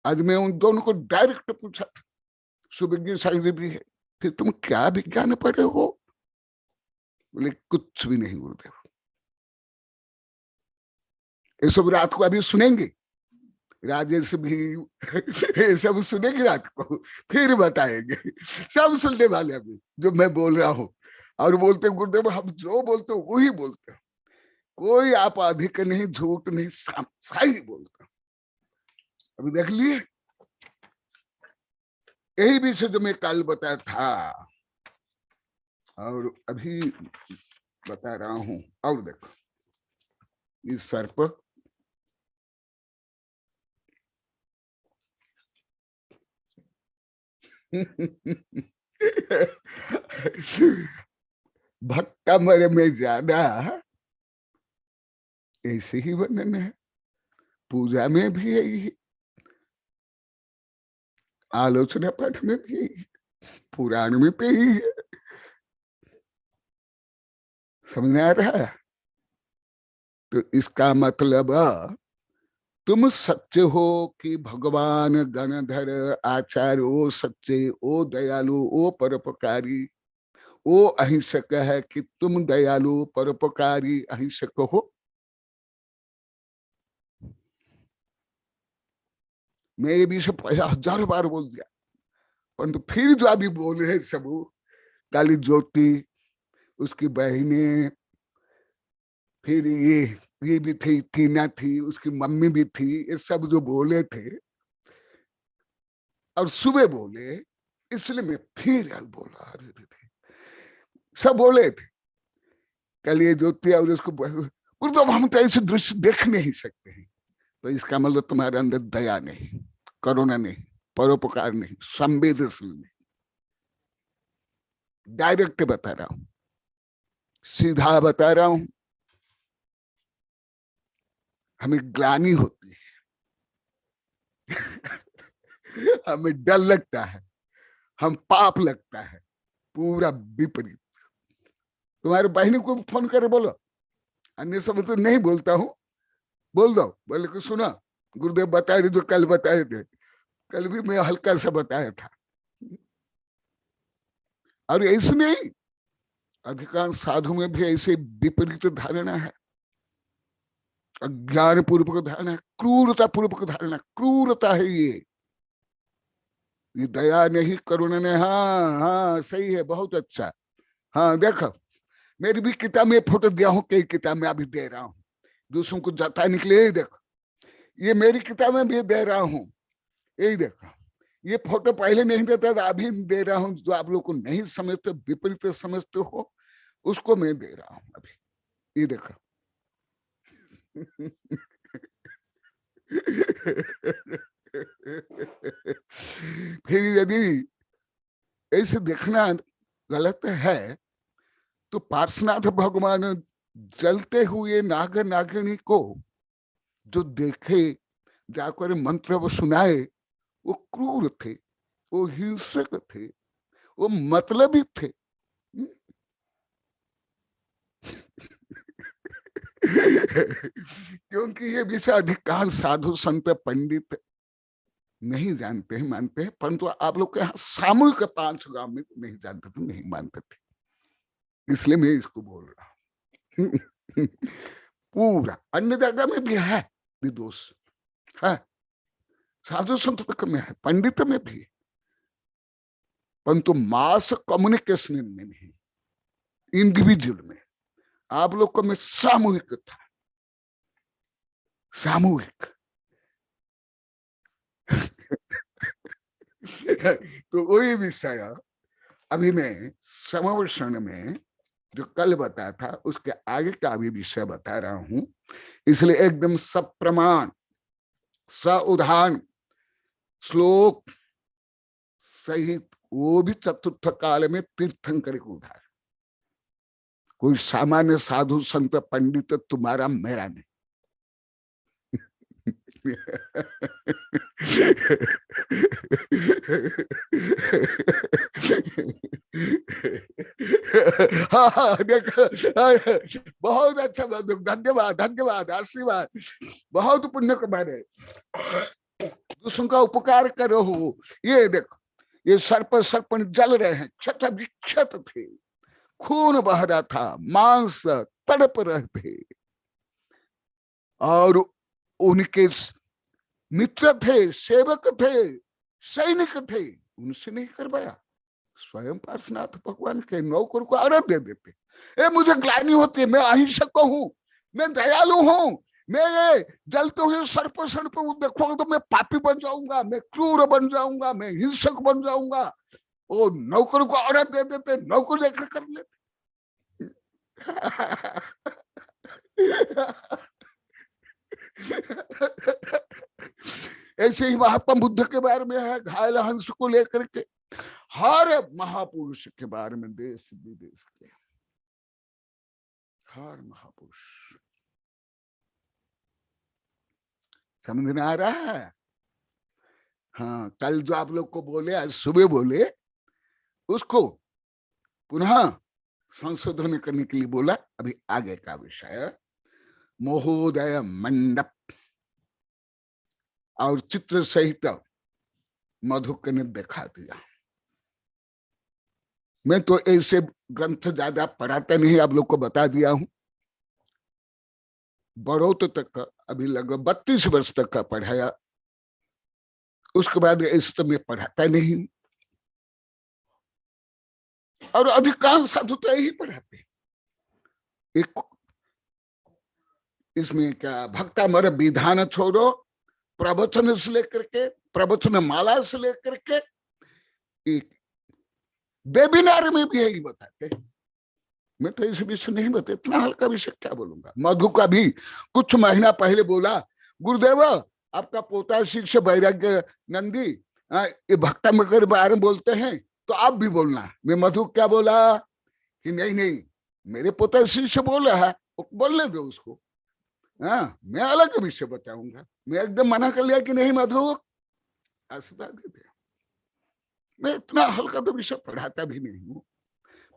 आज मैं उन दोनों को डायरेक्ट पूछा, सुविज्ञ शायद भी है, फिर तुम क्या विज्ञान पढ़े हो? बोले कुछ भी नहीं गुरुदेव। ये सब रात को अभी सुनेंगे, राजेश भी ये सब सुनेंगे रात को, फिर बताएंगे। सब सुनने वाले अभी जो मैं बोल रहा हूँ। और बोलते गुरुदेव हम जो बोलते हो वही बोलते हो, कोई आप अधिक नहीं, झूठ नहीं, सही बोलते हो। अभी देख लिए, यही विषय जो मैं कल बताया था और अभी बता रहा हूं। और देखो इस सर्प भक्ता मरे में ज्यादा ऐसे ही वर्णन है, पूजा में भी यही है, आलोचना पाठ में भी यही है, पुराण में भी यही है। समझ आ रहा है? तो इसका मतलब तुम सच्चे हो कि भगवान गणधर आचार्य, ओ सच्चे, ओ दयालु, ओ परोपकारी, वो अहिंसक है कि तुम दयालु परोपकारी अहिंसक हो। मैं ये भी सब 1000 बार बोल दिया, परंतु फिर जो अभी बोल रहे सब, काली ज्योति, उसकी बहनें, फिर ये भी थी, टीना थी, उसकी मम्मी भी थी, ये सब जो बोले थे और सुबह बोले, इसलिए मैं फिर बोला। सब बोले थे कल ये ज्योति और उसको, गुरुदेव हम तो ऐसे दृश्य देख नहीं सकते हैं। तो इसका मतलब तुम्हारे अंदर दया नहीं, करुणा नहीं, परोपकार नहीं, संवेदनशील नहीं। डायरेक्ट बता रहा हूं, सीधा बता रहा हूं। हमें ग्लानि होती है हमें डर लगता है, हम पाप लगता है, पूरा विपरीत। तुम्हारे बहनी को फोन करे बोलो, अन्य सब तो नहीं बोलता हूं, बोल दो, बोले कि सुना गुरुदेव बताए थे जो कल बताए थे, कल भी मैं हल्का सा बताया था। और ऐसे नहीं, अधिकांश साधु में भी ऐसे विपरीत धारणा है, अज्ञान पूर्वक धारणा, क्रूरता पूर्वक धारणा, क्रूरता है ये दया नहीं, करुणा नहीं। हाँ हाँ सही है, बहुत अच्छा। हाँ देखो, मेरी भी किताब में फोटो दिया हूँ, कई किताब में अभी दे रहा हूँ, दूसरों को जाता निकले। यही देखो, ये मेरी किताब में भी दे रहा हूँ, यही देखो। ये फोटो पहले नहीं देता था, अभी दे रहा हूँ। जो आप लोग को नहीं समझते, विपरीत समझते हो, उसको मैं दे रहा हूँ अभी। ये देखो फिर यदि ऐसे देखना गलत है तो पार्श्वनाथ भगवान जलते हुए नागर नागिनी को जो देखे, जाकर मंत्र वो सुनाए, वो क्रूर थे, वो हिंसक थे, वो मतलबी थे। क्योंकि ये विषय अधिकांश साधु संत पंडित नहीं जानते हैं, मानते हैं, परंतु आप लोग के यहाँ सामूहिक 5 गांव में नहीं जानते थे, नहीं मानते थे, इसलिए मैं इसको बोल रहा हूँ। पूरा अन्य जगह में भी है विदोष, है साधु संत तक में है, पंडित में भी, परंतु मास कम्युनिकेशन में नहीं, इंडिविजुअल में। आप लोग को में सामूहिक था, सामूहिक। तो वही विषय अभी मैं समवर्षण में जो कल बताया था, उसके आगे का अभी विषय बता रहा हूं। इसलिए एकदम सब प्रमाण, उदाहरण, श्लोक सहित, वो भी चतुर्थ काल में तीर्थंकर को उदाहरण। कोई सामान्य साधु संत पंडित तुम्हारा मेरा नहीं। हाँ देखो, बहुत अच्छा, धन्यवाद धन्यवाद, आशीर्वाद, बहुत पुण्य कमाने, दूसरों का उपकार करो हो। ये देखो, ये सर्प सर्पण जल रहे हैं, क्षत विक्षत थे, खून बह रहा था, मांस तड़प रहे थे, और उनके मित्र थे, सेवक थे, सैनिक थे, उनसे नहीं करवाया। स्वयं पार्श्वनाथ भगवान के नौकर को आरत दे देते। ए मुझे ग्लानि होती है, मैं अहिंसक हूं, मैं दयालु हूं, मैं ये जलते हुए सर्प देखोगे तो मैं पापी बन जाऊंगा, मैं क्रूर बन जाऊंगा, मैं हिंसक बन जाऊंगा। वो नौकर को आरत दे देते, नौकर लेकर कर लेते। ऐसे ही महात्मा बुद्ध के बारे में है, घायल हंस को लेकर के, हर महापुरुष के बारे में, देश विदेश के हर महापुरुष। समझ में आ रहा है? हाँ, कल जो आप लोग को बोले, आज सुबह बोले, उसको पुनः संशोधन करने के लिए बोला। अभी आगे का विषय महोदय मंडप और चित्र सहित मधुकर ने दिखा दिया। मैं तो ऐसे ग्रंथ ज्यादा पढ़ाता नहीं, आप लोग को बता दिया हूं। बड़ौत तक का अभी लगभग 32 वर्ष तक का पढ़ाया, उसके बाद इस तो मैं पढ़ाता नहीं। और अधिकांश साधु तो यही पढ़ाते। एक इसमें क्या भक्तामर विधान छोड़ो, प्रवचन से लेकर के, प्रवचन माला से लेकर के एक वेबिनार में भी यही बताते। मैं तो इस विषय नहीं बता, इतना हल्का विषय क्या बोलूंगा। मधु का भी कुछ महीना पहले बोला, गुरुदेव आपका पोता शिष्य वैराग्य नंदी ये भक्तामर के बारे में बोलते हैं, तो आप भी बोलना। मैं मधु क्या बोला कि नहीं नहीं, मेरे पोता शिष्य बोल रहा है, बोलने दो उसको, हाँ मैं अलग विषय बताऊंगा। मैं एकदम मना कर लिया कि नहीं मधु, आशीर्वाद दे दिया। मैं इतना हल्का तो विषय पढ़ाता भी नहीं हूँ,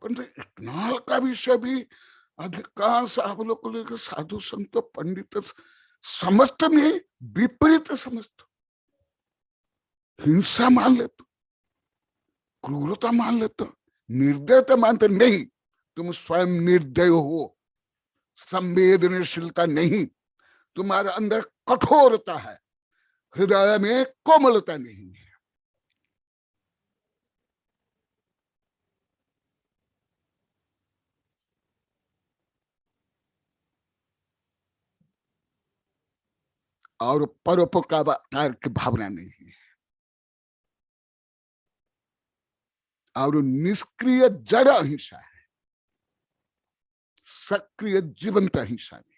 परंतु इतना हल्का विषय भी अधिकांश आप लोग को लेकर साधु संत पंडित समझते नहीं, विपरीत समझते। हिंसा मान लेते, क्रूरता मान लेते, निर्दयता मानते नहीं। तुम स्वयं निर्दय हो, संवेदनशीलता नहीं, तुम्हारे अंदर कठोरता है, हृदय में कोमलता नहीं है। और परोपकार की भावना नहीं है, और निष्क्रिय जड़ अहिंसा है, सक्रिय जीवंत अहिंसा नहीं।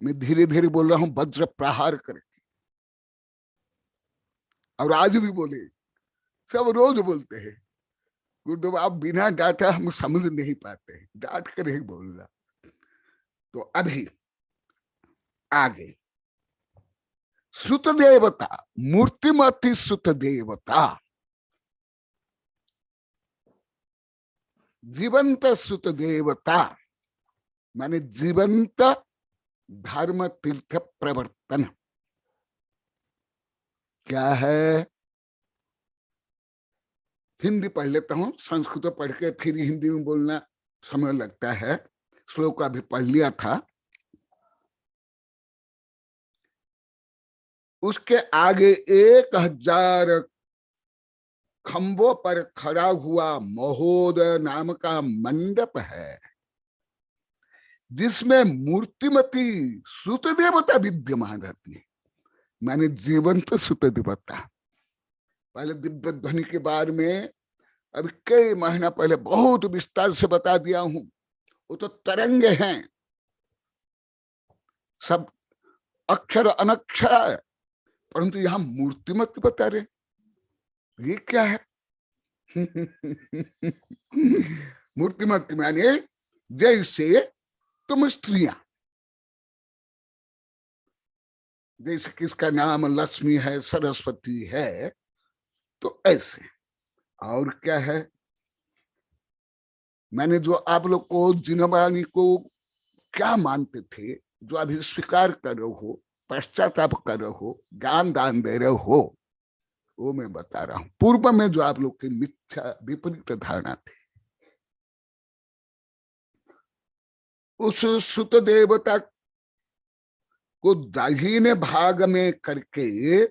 मैं धीरे धीरे बोल रहा हूं, वज्र प्रहार करके। और आज भी बोले, सब रोज बोलते हैं गुरुदेव आप बिना डांटा हम समझ नहीं पाते, डांट कर ही बोलना। तो अभी आगे सुत देवता, मूर्तिमती सुत देवता, जीवंत सुत देवता माने जीवंत धर्म तीर्थ प्रवर्तन। क्या है? हिंदी पढ़ लेता हूं, संस्कृत पढ़ के फिर हिंदी में बोलना समय लगता है। श्लोक अभी पढ़ लिया था। उसके आगे 1000 खंभों पर खड़ा हुआ महोदय नाम का मंडप है, जिसमें मूर्तिमती सुत देवता विद्यमान रहती है, माने जीवंत सुत देवता। पहले दिव्य ध्वनि के बारे में अभी कई महीना पहले बहुत विस्तार से बता दिया हूं। वो तो तरंग हैं, सब अक्षर अनक्षर है, परंतु यहां मूर्तिमती बता रहे। ये क्या है? मूर्तिमती माने जैसे तुम स्त्रियां, जैसे किसका नाम लक्ष्मी है, सरस्वती है, तो ऐसे। और क्या है? मैंने जो आप लोग को जिनवाणी को क्या मानते थे, जो अभी स्वीकार कर रहे हो, पश्चाताप कर रहे हो, ज्ञान दान दे रहे हो, वो मैं बता रहा हूं। पूर्व में जो आप लोग की मिथ्या विपरीत धारणा थी, उस सुत देवता को दाहिने भाग में करके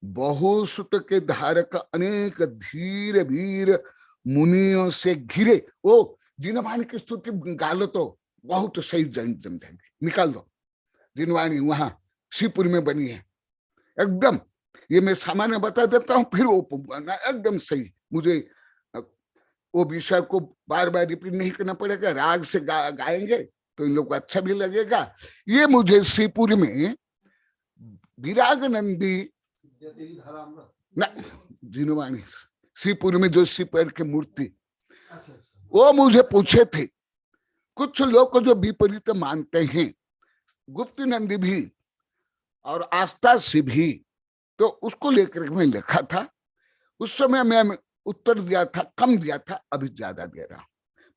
बहुसुत के धारक अनेक धीर वीर मुनियों से घिरे। वो जिनवाणी की स्तुति गालो तो बहुत सही जन निकाल दो। जिनवाणी वहां शिवपुर में बनी है, एकदम। ये मैं सामान्य बता देता हूं, फिर वो एकदम सही। मुझे वो विषय को बार बार रिपीट नहीं करना पड़ेगा, राग से गाएंगे तो इन लोग को अच्छा भी लगेगा। ये मुझे शिवपुर में विराग नंदी ना, जिनवाणी शिवपुर में जो शिवपुर की मूर्ति, वो मुझे पूछे थे। कुछ लोग जो विपरीत मानते हैं, गुप्त नंदी भी और आस्था से भी, तो उसको लेकर मैं लिखा था। उस समय मैं उत्तर दिया था, कम दिया था, अभी ज्यादा दे रहा हूं।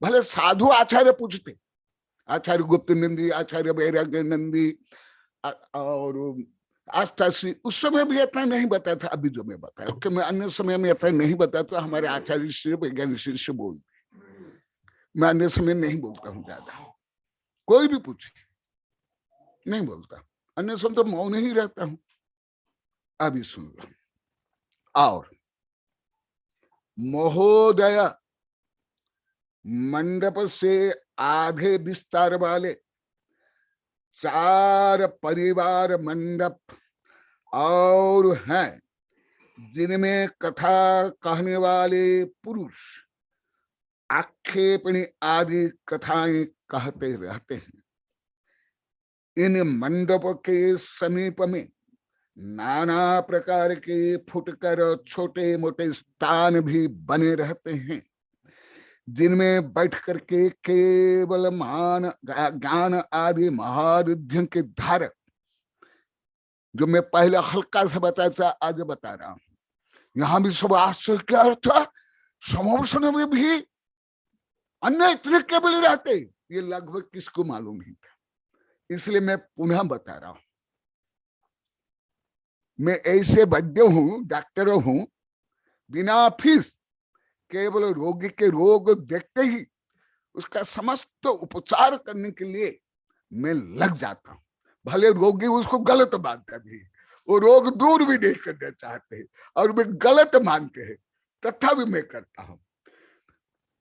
भले साधु आचार्य पूछते, आचार्य गुप्त नंदी, आचार्य वैराग्य नंदी और अष्टाश्री उस समय भी इतना नहीं बताया था, अभी जो मैं बताया कि मैं अन्य समय में इतना नहीं बताता। हमारे आचार्य श्री वैज्ञानिक शिष्य बोल, मैं अन्य समय नहीं बोलता हूँ ज्यादा, कोई भी पूछे नहीं बोलता, अन्य समय तो मौन ही रहता हूं। अभी सुन लो। और महोदय मंडप से आधे विस्तार वाले 4 परिवार मंडप और हैं, जिनमें कथा कहने वाले पुरुष आक्षेपणी आदि कथाएं कहते रहते हैं। इन मंडप के समीप में नाना प्रकार के फुटकर छोटे मोटे स्थान भी बने रहते हैं, जिनमें बैठ करके केवल मान ज्ञान आदि महारुद्धियों के धारक, जो मैं पहले हल्का से बताया था आज बता रहा हूं, यहां भी सब आश्चर्य क्या अर्थ, समोषण में भी अन्य इतने केवल रहते, ये लगभग किसको मालूम नहीं था। इसलिए मैं पुनः बता रहा हूं, मैं ऐसे वैद्य हूं, डॉक्टर हूं, बिना फीस केवल रोगी के रोग देखते ही उसका समस्त उपचार करने के लिए मैं लग जाता हूं। भले रोगी उसको गलत मानता भी, वो रोग दूर भी नहीं करना चाहते और वे गलत मानते हैं, तथा भी मैं करता हूं।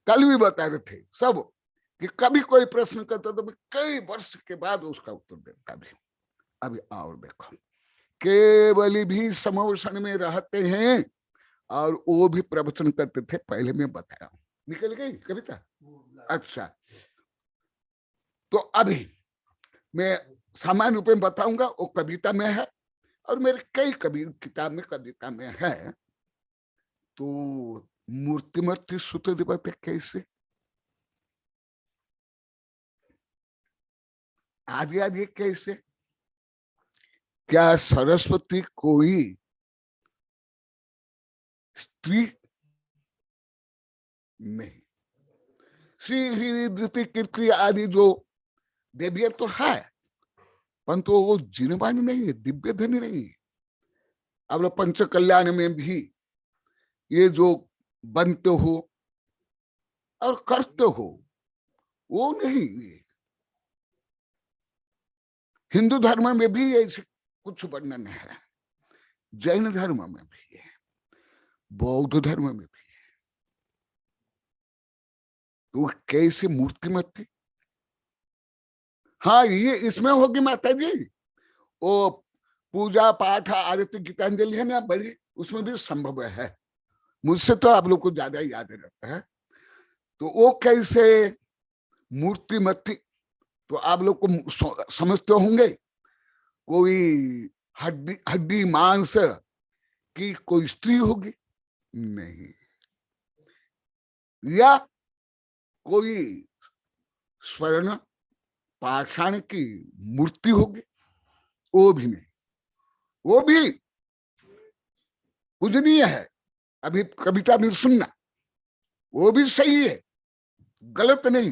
कल भी बता रहे थे सब कि कभी कोई प्रश्न करता तो मैं कई वर्ष के बाद उसका उत्तर देता भी। अभी और देखो, केवल भी समोषण में रहते हैं और वो भी प्रवचन करते थे, पहले मैं बताया। निकल गई कविता? अच्छा, तो अभी मैं सामान्य रूप में बताऊंगा, वो कविता में है और मेरे कई किताब में कविता में है। तो मूर्तिमूर्ति सुत दिवत कैसे आदि आदि कैसे, क्या सरस्वती कोई स्त्री नहीं? श्री धृति कीर्ति आदि जो देविया तो है, परंतु वो जिनवाणी नहीं है, दिव्य धनी नहीं है। अब पंच कल्याण में भी ये जो बनते हो और करते हो वो नहीं है। हिंदू धर्म में भी ऐसे कुछ वर्णन है, जैन धर्म में भी है, बौद्ध धर्म में भी है। तो कैसे मूर्तिमती? हाँ, ये इसमें होगी माता जी, वो पूजा पाठ आरती गीतांजलि है ना बड़ी, उसमें भी संभव है। मुझसे तो आप लोग को ज्यादा याद रहता है। तो वो कैसे मूर्तिमती? तो आप लोग को समझते होंगे कोई हड्डी मांस की कोई स्त्री होगी, नहीं, या कोई स्वर्ण पाषाण की मूर्ति होगी, वो भी नहीं। वो भी पूजनीय है, अभी कविता में सुनना, वो भी सही है, गलत नहीं।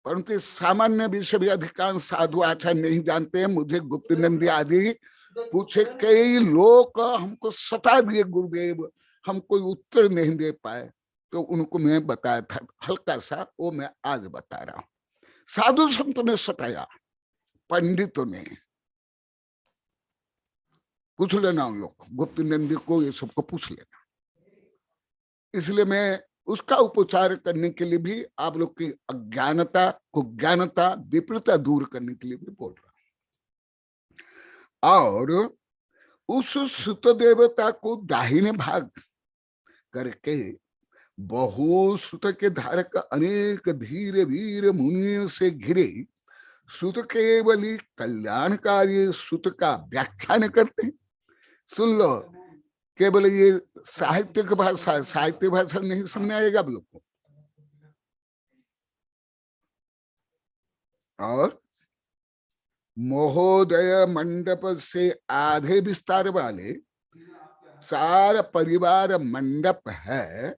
परंतु सामान्य विषय भी अधिकांश साधु आचार्य नहीं जानते हैं। मुझे गुप्त नंदी आदि पूछे, कई लोग हमको सता दिए गुरुदेव, हम कोई उत्तर नहीं दे पाए, तो उनको मैं बताया था हल्का सा, वो मैं आज बता रहा हूं। साधु संतों ने सताया, पंडितों ने। पूछ लेना उन लोग, गुप्त नंदी को, ये सबको पूछ लेना। इसलिए मैं उसका उपचार करने के लिए भी आप लोग की अज्ञानता को ज्ञानता विपरीतता दूर करने के लिए भी बोल रहा हूं। और उस सुत देवता को दाहिने भाग करके बहु सुत के धारक अनेक धीर वीर मुनि से घिरे सुत केवली कल्याणकारी सुत का व्याख्यान करते हैं। सुन लो, केवल ये साहित्यिक भाषा, साहित्य भाषा नहीं समझ आएगा आप लोग को। और महोदय मंडप से आधे विस्तार वाले 4 परिवार मंडप है,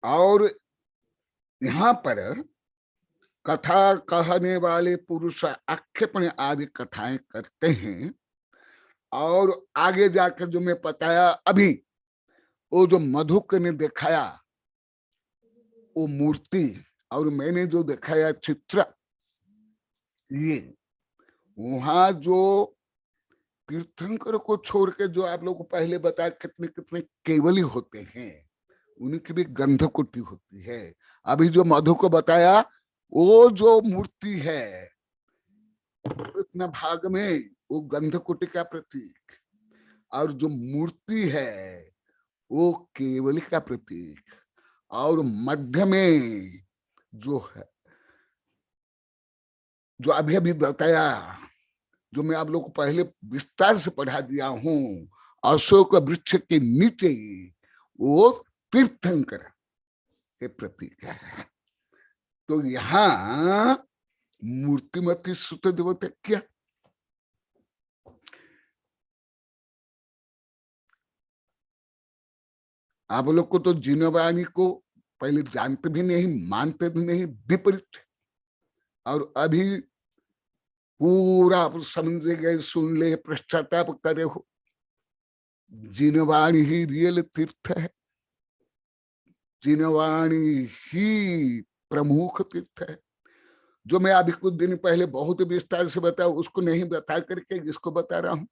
और यहां पर कथा कहने वाले पुरुष आक्षेपण आदि कथाएं करते हैं, और आगे जाकर जो मैं बताया अभी, वो जो मधुक ने दिखाया वो मूर्ति, और मैंने जो दिखाया चित्र, ये वहां जो तीर्थंकर को छोड़ के जो आप लोग को पहले बताया कितने कितने केवली होते हैं, उनकी भी गंधकुटी होती है। अभी जो मधु को बताया वो जो मूर्ति है इतना भाग में, वो गंधकुटी का प्रतीक, और जो मूर्ति है वो केवली का प्रतीक, और मध्य में जो है, जो अभी अभी बताया, जो मैं आप लोग को पहले विस्तार से पढ़ा दिया हूं, अशोक वृक्ष के नीचे वो तीर्थंकर के प्रतीक है। तो यहाँ मूर्तिमती सुत देवता क्या, आप लोग को तो जिनवाणी को पहले जानते भी नहीं, मानते भी नहीं, विपरीत, और अभी पूरा आप समझ गए, सुन ले, पश्चाताप करे हो। जिनवाणी ही रियल तीर्थ है, जिनवाणी ही प्रमुख तीर्थ है। जो मैं अभी कुछ दिन पहले बहुत विस्तार से बताया, उसको नहीं बता करके इसको बता रहा हूं।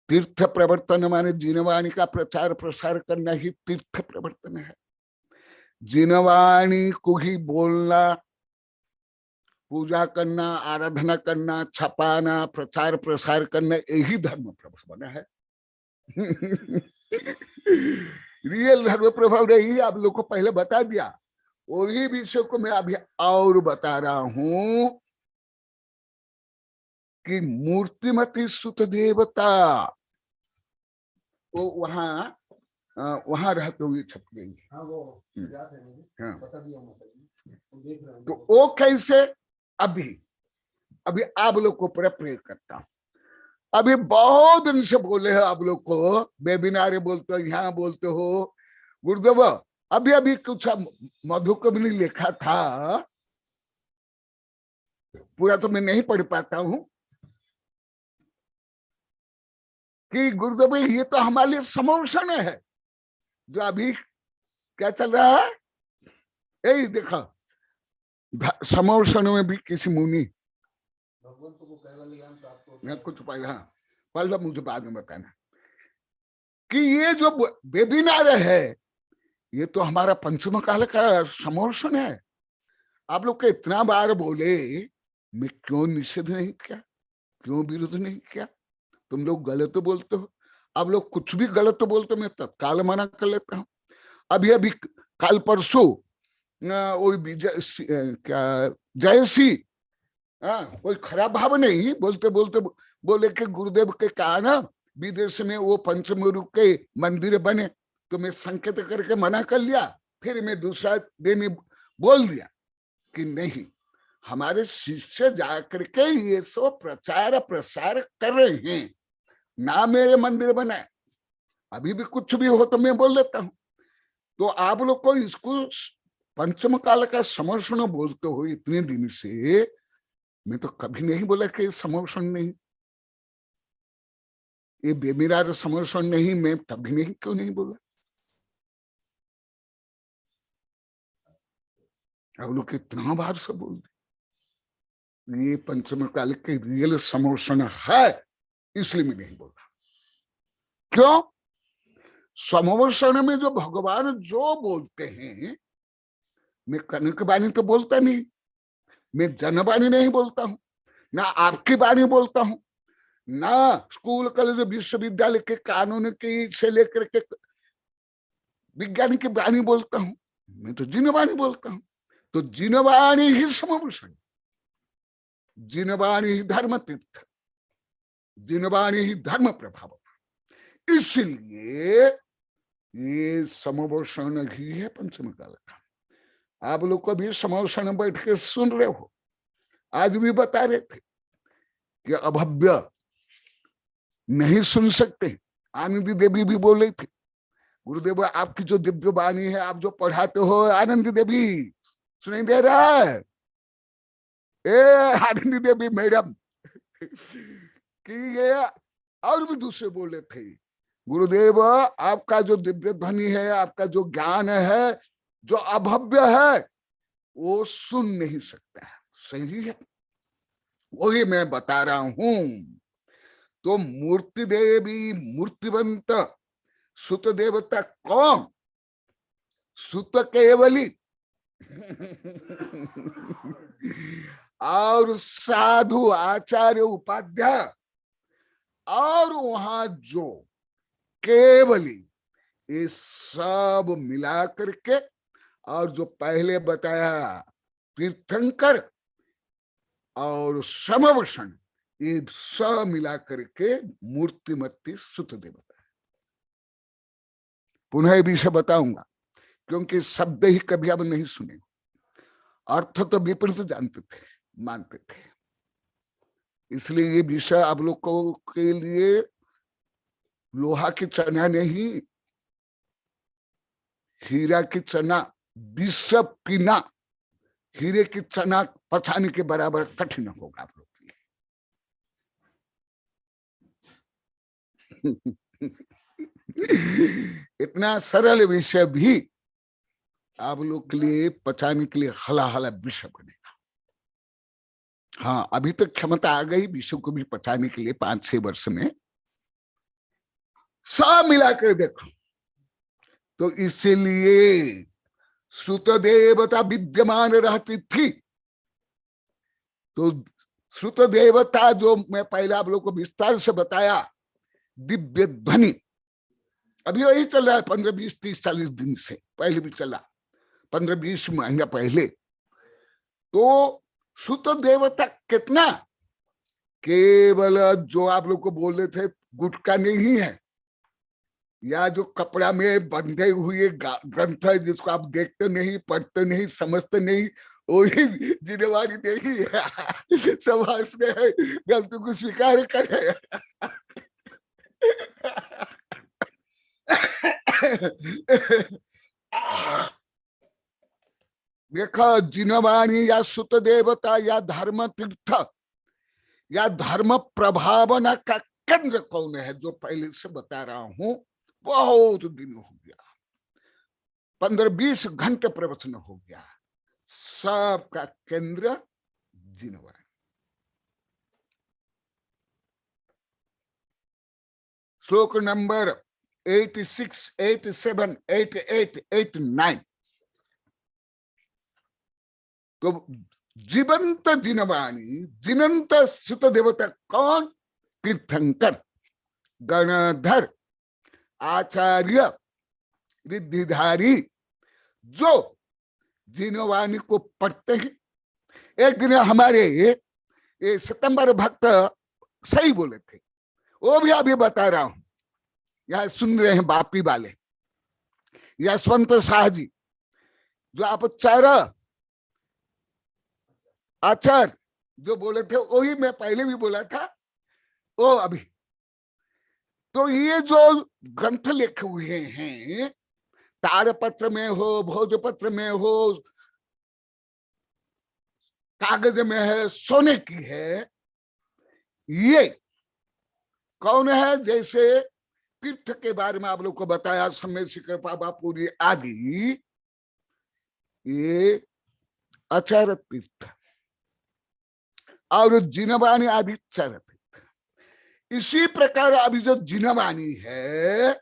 तीर्थ प्रवर्तन माने जिनवाणी का प्रचार प्रसार करना ही तीर्थ प्रवर्तन है। जिनवाणी को ही बोलना, पूजा करना, आराधना करना, छपाना, प्रचार प्रसार करना, यही धर्म प्रभाव है। रियल धर्म प्रभाव रही, आप लोग को पहले बता दिया। वही विषय को मैं अभी और बता रहा हूं कि मूर्तिमती सुत देवता वो वहां रहते हुए छप गई। तो वो कैसे, अभी आप लोग को प्रेयर करता हूं। अभी बहुत दिन से बोले हैं आप लोग को, वेबिनार बोलते हो, यहाँ बोलते हो, गुरुदेव अभी अभी कुछ मधु को भी नहीं लिखा था, पूरा तो मैं नहीं पढ़ पाता हूं, कि गुरुदेव ये तो हमारे लिए समोषण है। जो अभी क्या चल रहा है, यही देखो, समोषण में भी किसी मुनि कुछ पहला मुझे बाद में बताना कि ये जो वेबिनार है ये तो हमारा पंचम काल का समोषण है। आप लोग के इतना बार बोले, मैं क्यों निषेध नहीं किया, क्यों विरोध नहीं किया? तुम लोग गलत तो बोलते हो, आप लोग कुछ भी गलत तो बोलते, मैं तत्काल मना कर लेता हूँ। अभी काल परसों वो जयसी, कोई खराब भाव नहीं, बोलते बोलते बोले कि गुरुदेव के कारण विदेश में वो पंचमुरु के मंदिर बने, तो मैं संकेत करके मना कर लिया। फिर मैं दूसरा दिन बोल दिया कि नहीं, हमारे शिष्य जाकर के ये सब प्रचार प्रसार कर रहे हैं, ना मेरे मंदिर बनाए। अभी भी कुछ भी हो तो मैं बोल देता हूं। तो आप लोग को इसको पंचम काल का समर्षण बोलते हो इतने दिन से, मैं तो कभी नहीं बोला कि समर्षण नहीं, ये बेमिरार समर्षण नहीं, मैं तभी नहीं, क्यों नहीं बोला? आप लोग कितना बार से बोल दे, ये पंचम काल के रियल समर्षण है, इसलिए मैं नहीं बोला। क्यों? समर्षण में जो भगवान जो बोलते हैं, मैं कनक बानी तो बोलता नहीं, मैं जनवाणी नहीं बोलता हूं, ना आपकी बानी बोलता हूं, ना स्कूल कॉलेज विश्वविद्यालय के कानून की से लेकर के विज्ञान की बानी बोलता हूं, मैं तो जिनवाणी बोलता हूं। तो जिनवाणी ही समर्षण, जिनवाणी ही धर्म तीर्थ, जिनवाणी ही धर्म प्रभाव। इसलिए ये समवर्षण ही है पंचम काल का। आप लोग को भी समवर्षण बैठ के सुन रहे हो, आज भी बता रहे थे कि अभव्य नहीं सुन सकते। आनंदी देवी भी बोल रही थी, गुरुदेव आपकी जो दिव्य वाणी है, आप जो पढ़ाते हो, आनंदी देवी सुनाई दे रहा है, हारिणी देवी मैडम कि ये और भी दूसरे बोले थे, गुरुदेव आपका जो दिव्य ध्वनि है, आपका जो ज्ञान है, जो अभव्य है, वो सुन नहीं सकता है। सही है, वही मैं बता रहा हूं। तो मूर्ति देवी मूर्तिवंत सुत देवता कौन? सुत केवली और साधु आचार्य उपाध्याय, और वहां जो केवली, ये सब मिला करके, और जो पहले बताया तीर्थंकर और समवसन, ये सब मिला करके मूर्तिमती सुत देवता है। पुनः ये विषय बताऊंगा, क्योंकि शब्द ही कभी अब नहीं सुने, अर्थ तो विपरीत जानते थे, मानते थे। इसलिए ये विषय आप लोगों के लिए लोहा की चना नहीं, हीरा की चना, विश्व पीना हीरे की चना पछाने के बराबर कठिन होगा आप लोग के लिए। इतना सरल विषय भी आप लोग के लिए पछाने के लिए हला विषय बनेगा। हाँ, अभी तक क्षमता आ गई विषय को भी पछाने के लिए 5-6 वर्ष में। सब मिलाकर देखो तो इसीलिए सुत देवता विद्यमान रहती थी। तो सुत देवता जो मैं पहले आप लोग को विस्तार से बताया, दिव्य ध्वनि, अभी वही चल रहा है 15, 20, 30, 40 दिन से, पहले भी चला 15-20 महीना पहले। तो सुत देवता कितना, केवल जो आप लोग को बोल रहे थे गुटका नहीं है, या जो कपड़ा में बंधे हुए ग्रंथ है जिसको आप देखते नहीं, पढ़ते नहीं, समझते नहीं, वही जिनेवारी नहीं है। सब हंस रहे हैं, ग्रंथ को स्वीकार करे। देखो, जिनवाणी या सुत देवता या धर्म तीर्थ या धर्म प्रभावना का केंद्र कौन है, जो पहले से बता रहा हूं, बहुत दिन हो गया, 15-20 घंटे प्रवचन हो गया, सबका केंद्र जिनवाणी। श्लोक नंबर 86, 87, 88, 89। तो जीवंत जिनवाणी, जिनंत सुत देवता कौन? तीर्थंकर, गणधर, आचार्य, रिद्धिधारी, जो जिनवाणी को पढ़ते हैं। एक दिन हमारे ये सितंबर भक्त सही बोले थे, वो भी अभी बता रहा हूं, यहां सुन रहे हैं बापी वाले, यशवंत शाह जी, जो आप आचार जो बोले थे, वही मैं पहले भी बोला था, वो अभी। तो ये जो ग्रंथ लिखे हुए हैं, तारपत्र में हो, भोजपत्र में हो, कागज में है, सोने की है, ये कौन है? जैसे तीर्थ के बारे में आप लोग को बताया, समय से कृपा बापूरी आदि, ये आचार्य तीर्थ और जिनवाणी आदि चार तीर्थ। इसी प्रकार अभी जो जिनवाणी है,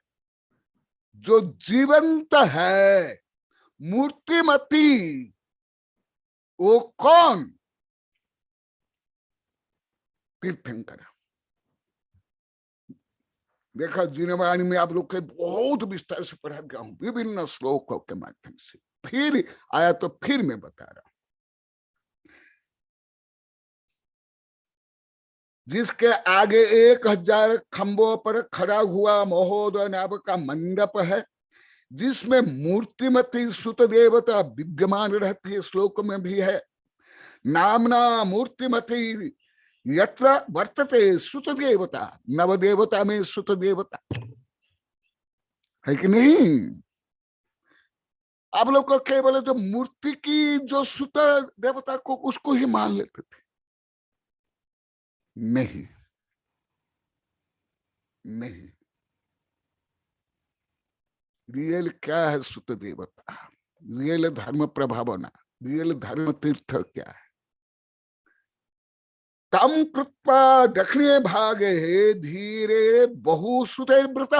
जो जीवंत है, मूर्तिमती, वो कौन? तीर्थंकर। देखा, जिनवाणी में आप लोग के बहुत विस्तार से पढ़ा गया हूं, विभिन्न श्लोकों के माध्यम से। फिर आया तो फिर मैं बता रहा हूं। जिसके आगे 1000 खंभों पर खड़ा हुआ महोदय नाम का मंडप है, जिसमें मूर्तिमती सुत देवता विद्यमान रहती है, श्लोक में भी है। नामना मूर्तिमती यत्र वर्तते सुत देवता, नव देवता में सुत देवता है कि नहीं? आप लोग को केवल जो मूर्ति की जो सुत देवता को उसको ही मान लेते थे। नहीं नहीं, रियल क्या है सुत देवता, रियल धर्म प्रभावना, रियल धर्म तीर्थ क्या है? तम कृत्वा दक्षिणे भागे धीरे बहु सुते व्रत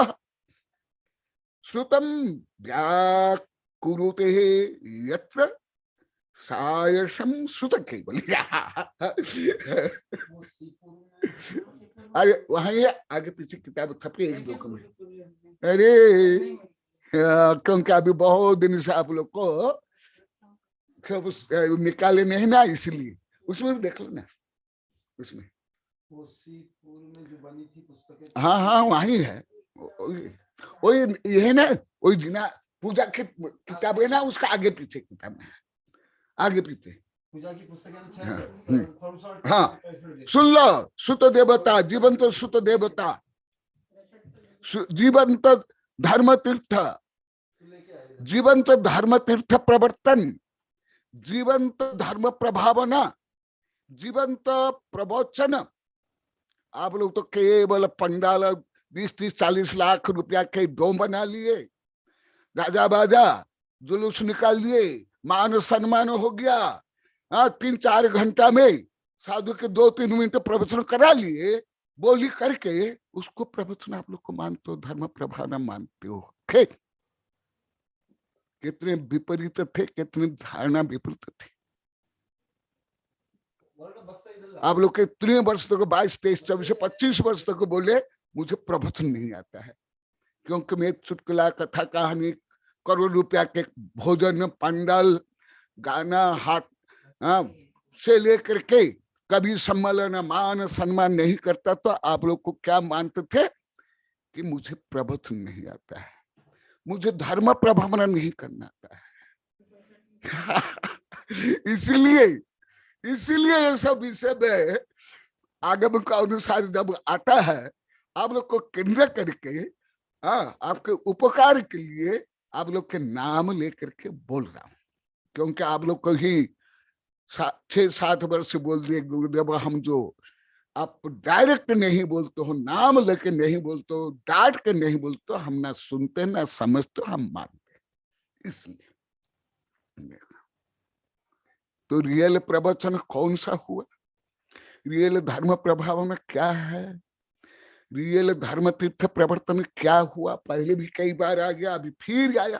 श्रुतम व्याकुरुते यत्र सायसम सुत केवल। अरे वहां ये आगे पीछे किताब छपी एक दो कम। अरे क्योंकि अभी बहुत दिन से आप लोग को निकाले नहीं ना, इसलिए उसमें भी देख लो ना, उसमें हाँ हाँ वही है, वही ये है ना, वही बिना पूजा की किताब है ना, उसका आगे पीछे किताब है, आगे पीछे पूजा की पुस्तक। हाँ सुन लो, सुत देवता, जीवंत सुत देवता, जीवंत धर्म तीर्थ, जीवंत धर्म तीर्थ प्रवर्तन, जीवंत धर्म प्रभावना, जीवंत प्रवचन। आप लोग तो केवल पंडाल 20-30-40 लाख रुपया के डोम बना लिए, गाजा बाजा जुलूस निकाल लिए, मान सम्मान हो गया, 3-4 घंटा में साधु के 2-3 मिनट प्रवचन करा लिए, बोली करके उसको प्रवचन आप लोग को मानते हो, धर्म प्रभावना मानते हो। कितने विपरीत थे, कितनी धारणा विपरीत थी। आप लोग के इतने वर्ष तक 22, 23, 24, 25 वर्ष तक बोले मुझे प्रवचन नहीं आता है, क्योंकि मैं चुटकुला कथा कहानी करोड़ रुपया के भोजन पंडाल गाना हाथ से लेकर के कभी सम्मेलन मान सम्मान नहीं करता, तो आप लोग को क्या मानते थे कि मुझे प्रवचन नहीं आता है, मुझे धर्म प्रभावना नहीं करना आता है। इसीलिए ये सब विषय में आगम का अनुसार जब आता है, आप लोग को केंद्र करके आपके उपकार के लिए आप लोग के नाम लेकर के बोल रहा हूं, क्योंकि आप लोग को ही 6-7 वर्ष बोल दिए गुरुदेव, हम जो आप डायरेक्ट नहीं बोलते हो, नाम लेके नहीं बोलते हो, डांट के नहीं बोलते हो, हम ना सुनते ना समझते, हम मानते, इसलिए। तो रियल प्रवचन कौन सा हुआ, रियल धर्म प्रभाव में क्या है, रियल धर्म तीर्थ प्रवर्तन क्या हुआ, पहले भी कई बार आ गया, अभी फिर आया।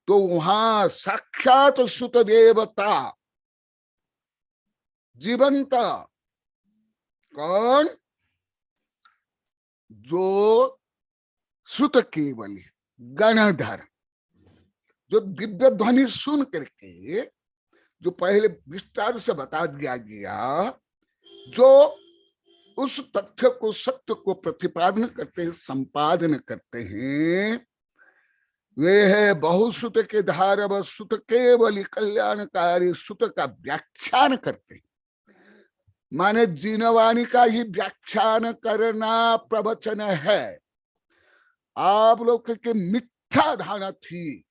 तो वहां साक्षात सुत देवता जीवंत, कौन, जो सुत केवल गणधर, जो दिव्य ध्वनि सुन करके, जो पहले विस्तार से बता दिया गया, जो उस तथ्य को सत्य को प्रतिपादन करते हैं, संपादन करते हैं, वे है बहुसुत के धारव सुत केवल कल्याणकारी सुत का व्याख्यान करते हैं। माने जीनवाणी का ही व्याख्यान करना प्रवचन है। आप लोग के मिथ्या धारणा थी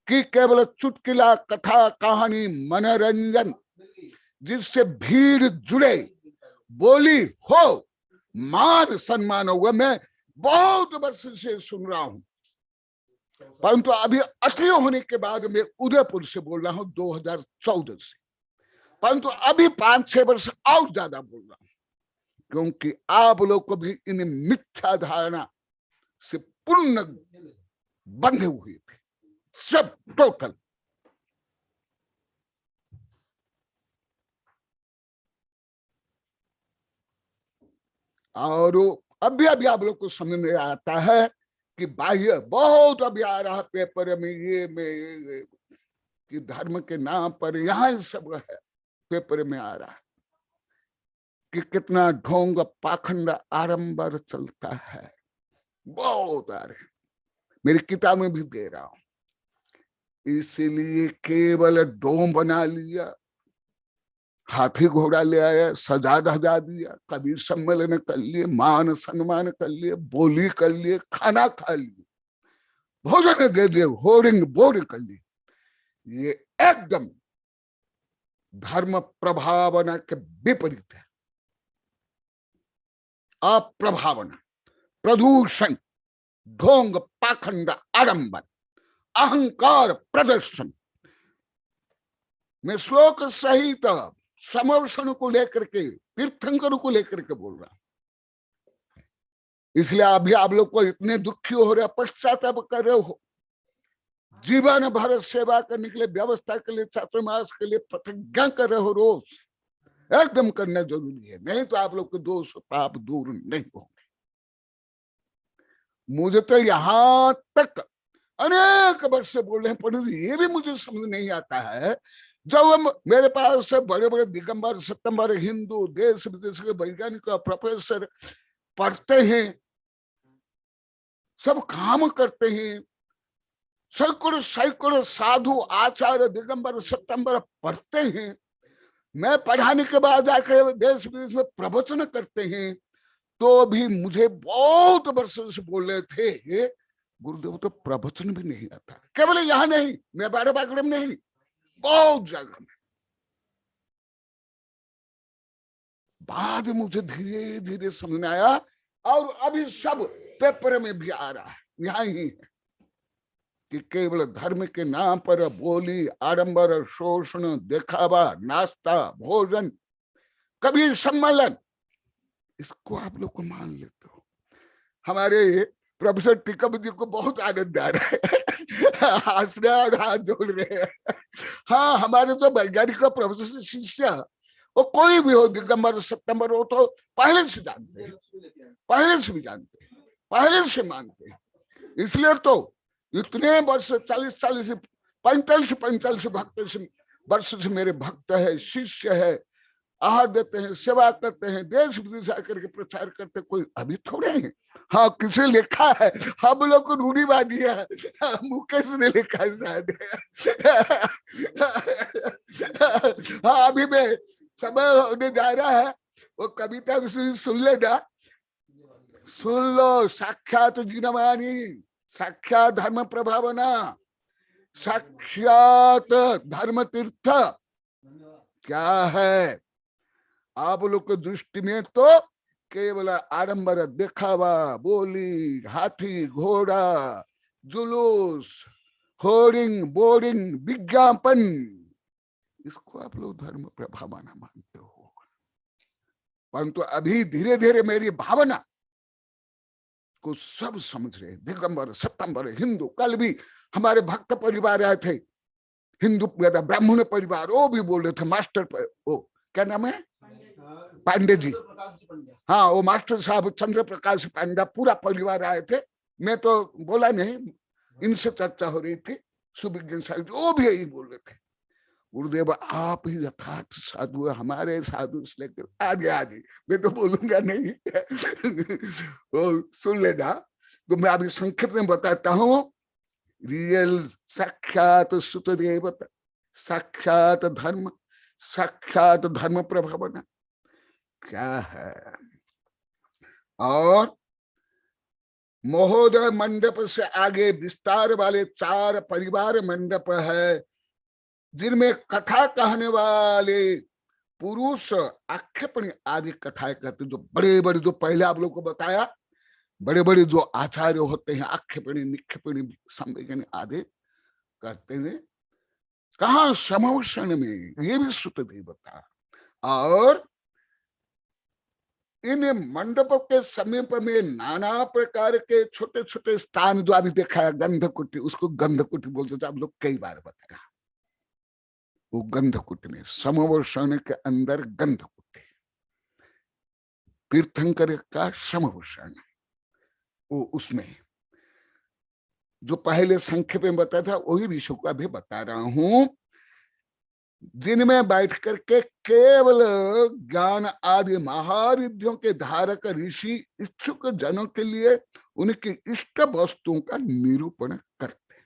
कि केवल चुटकिला कथा कहानी मनोरंजन जिससे भीड़ जुड़े, बोली हो, मान सम्मान हो, मैं बहुत वर्ष से सुन रहा हूं, परंतु अभी अति होने के बाद मैं उदयपुर से बोल रहा हूं 2014 से, परंतु अभी 5-6 वर्ष और ज्यादा बोल रहा हूं, क्योंकि आप लोग को भी इन मिथ्या धारणा से पूर्ण बंधे हुए थे, सब टोटल। और अभी आप लोग को समझ में आता है कि बाह्य बहुत अभी आ रहा पेपर में, ये में कि धर्म के नाम पर यहाँ सब है, पेपर में आ रहा है कि कितना ढोंग पाखंड आडंबर चलता है, बहुत आ रहे, मेरी किताब में भी दे रहा हूं। इसलिए केवल डोम बना लिया, हाथी घोड़ा ले आया, सजा धजा दिया, कभी सम्मेलन कर लिए, मान सम्मान कर लिए, बोली कर लिए, खाना खा लिए, भोजन दे दिए, होर्डिंग बोर्ड कर ली। ये एकदम धर्म प्रभावना के विपरीत है। अप्रभावना, प्रदूषण, ढोंग, पाखंड, आडंबर, अहंकार, प्रदर्शन। मैं श्लोक सहित समर्षण को लेकर के, तीर्थंकर को लेकर के बोल रहा हूं। इसलिए अभी आप लोग को इतने दुखी हो रहे, पश्चाताप कर रहे हो, जीवन भर सेवा करने के लिए, व्यवस्था के लिए, चातुर्मास के लिए प्रतिज्ञा कर रहे हो, रोज एकदम करना जरूरी है, नहीं तो आप लोग के दोष पाप दूर नहीं होंगे। मुझे तो यहां तक अनेक वर्ष से बोल रहे हैं, परंतु ये भी मुझे समझ नहीं आता है। जब हम मेरे पास बड़े बड़े दिगंबर सितंबर हिंदू देश विदेश के वैज्ञानिक प्रोफेसर पढ़ते हैं, सब काम करते हैं, सैकड़ों सैकड़ों साधु आचार्य दिगंबर सितंबर पढ़ते हैं, मैं पढ़ाने के बाद जाकर देश विदेश में प्रवचन करते हैं, तो भी मुझे बहुत वर्षों से बोल रहे थे गुरुदेव तो प्रवचन भी नहीं आता। केवल यहाँ नहीं, मैं बारे बागड़े में नहीं, बहुत जगह में। बाद में मुझे धीरे धीरे समझ में आया, और अभी सब पेपर में भी आ रहा है, यहाँ ही है कि केवल धर्म के नाम पर बोली, आडंबर, शोषण, दिखावा, नाश्ता, भोजन, कभी सम्मेलन, इसको आप लोग को मान लेते हो। हमारे प्रोफेसर टिकम जी को बहुत आनंद आ रहा है, हंस रहे और हाथ जोड़ रहे हैं। हाँ, हमारे जो वैज्ञानिक प्रोफेसर शिष्य, वो कोई भी हो, दिगंबर सितंबर हो, तो पहले से जानते हैं, पहले से भी जानते हैं, पहले से मानते हैं। इसलिए तो इतने वर्ष 40 45 वर्ष से मेरे भक्त है, शिष्य है, आहार देते हैं, सेवा करते हैं, देश विदेश आकर के प्रचार करते, कोई अभी थोड़े हैं। हाँ, किसी लिखा है, हम लोग को रूढ़ीवादी है, मुकेश ने लिखा है शायद। हाँ, अभी मैं समय होने जा रहा है, वो कविता सुन लेना, सुन लो। साक्षात जिनवाणी, साक्षात धर्म प्रभावना, साक्षात धर्म तीर्थ क्या है? आप लोग के दृष्टि में तो केवल आडंबर, दिखावा, बोली, हाथी घोड़ा, जुलूस, होर्डिंग, बोर्डिंग, विज्ञापन, इसको आप लोग धर्म प्रभावना मानते हो। परंतु अभी धीरे धीरे मेरी भावना को सब समझ रहे, दिगंबर सितंबर हिंदू। कल भी हमारे भक्त परिवार आए थे, हिंदू ब्राह्मण परिवार, वो भी बोल रहे थे, मास्टर वो क्या नाम है, पांडे जी, हाँ, वो मास्टर साहब चंद्र प्रकाश पांडा, पूरा परिवार आए थे। मैं तो बोला नहीं, इनसे चर्चा हो रही थी, सुविज्ञान साहब, वो भी यही बोल रहे थे, गुरुदेव आप ही यथार्थ साधु, हमारे साधु लेकर आगे मैं तो बोलूंगा नहीं। वो सुन लेना। तो मैं अभी संक्षिप्त में बताता हूँ। रियल साक्षात सुत देवता, साक्षात धर्म, साक्षात धर्म प्रभावना क्या है। और महोदय मंडप से आगे विस्तार वाले 4 परिवार मंडप है, जिनमें कथा कहने वाले पुरुष आक्षेपणी आदि कथाएं कहते, जो बड़े बड़े, जो पहले आप लोग को बताया, बड़े बड़े जो आचार्य होते हैं, आक्षेपणी, निक्षेपणी, संवेदनी आदि करते हैं। कहा समोषण में, ये भी सुत देवता। और इन मंडपों के समीप में नाना प्रकार के छोटे छोटे स्थान, जो अभी देखा है गंधकुटी, उसको गंधकुटी बोलते थे, आप लोग कई बार बताया। वो गंधकुटी में, समवर्षण के अंदर गंधकुटी, तीर्थंकर का समवर्षण, वो उसमें जो पहले संक्षेप में बताया था, वही विषय को अभी बता रहा हूं, जिनमें बैठ करके केवल ज्ञान आदि महारिद्धियों के धारक ऋषि इच्छुक जनों के लिए उनकी इष्ट वस्तुओं का निरूपण करते हैं।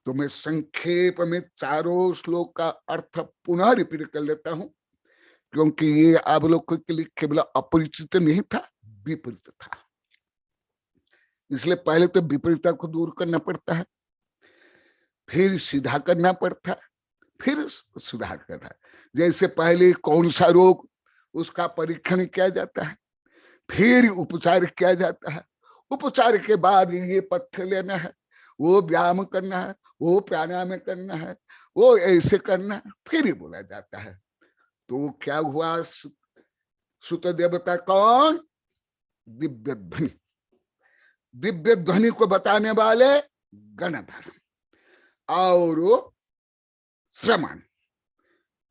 तो मैं संक्षेप में 4 श्लोक का अर्थ पुनः रिपीट कर लेता हूं, क्योंकि ये आप लोग के लिए केवल अपरिचित नहीं था, विपरीत था। इसलिए पहले तो विपरीतता को दूर करना पड़ता है, फिर सीधा करना पड़ता है, फिर सुधार करना है। जैसे पहले कौन सा रोग, उसका परीक्षण किया जाता है, फिर उपचार किया जाता है, उपचार के बाद ये पथ्य लेना है, वो व्यायाम करना है, वो प्राणायाम करना है, वो ऐसे करना है, फिर ही बोला जाता है। तो क्या हुआ, सुत देवता कौन? दिव्य ध्वनि, दिव्य ध्वनि को बताने वाले गणधर और श्रवण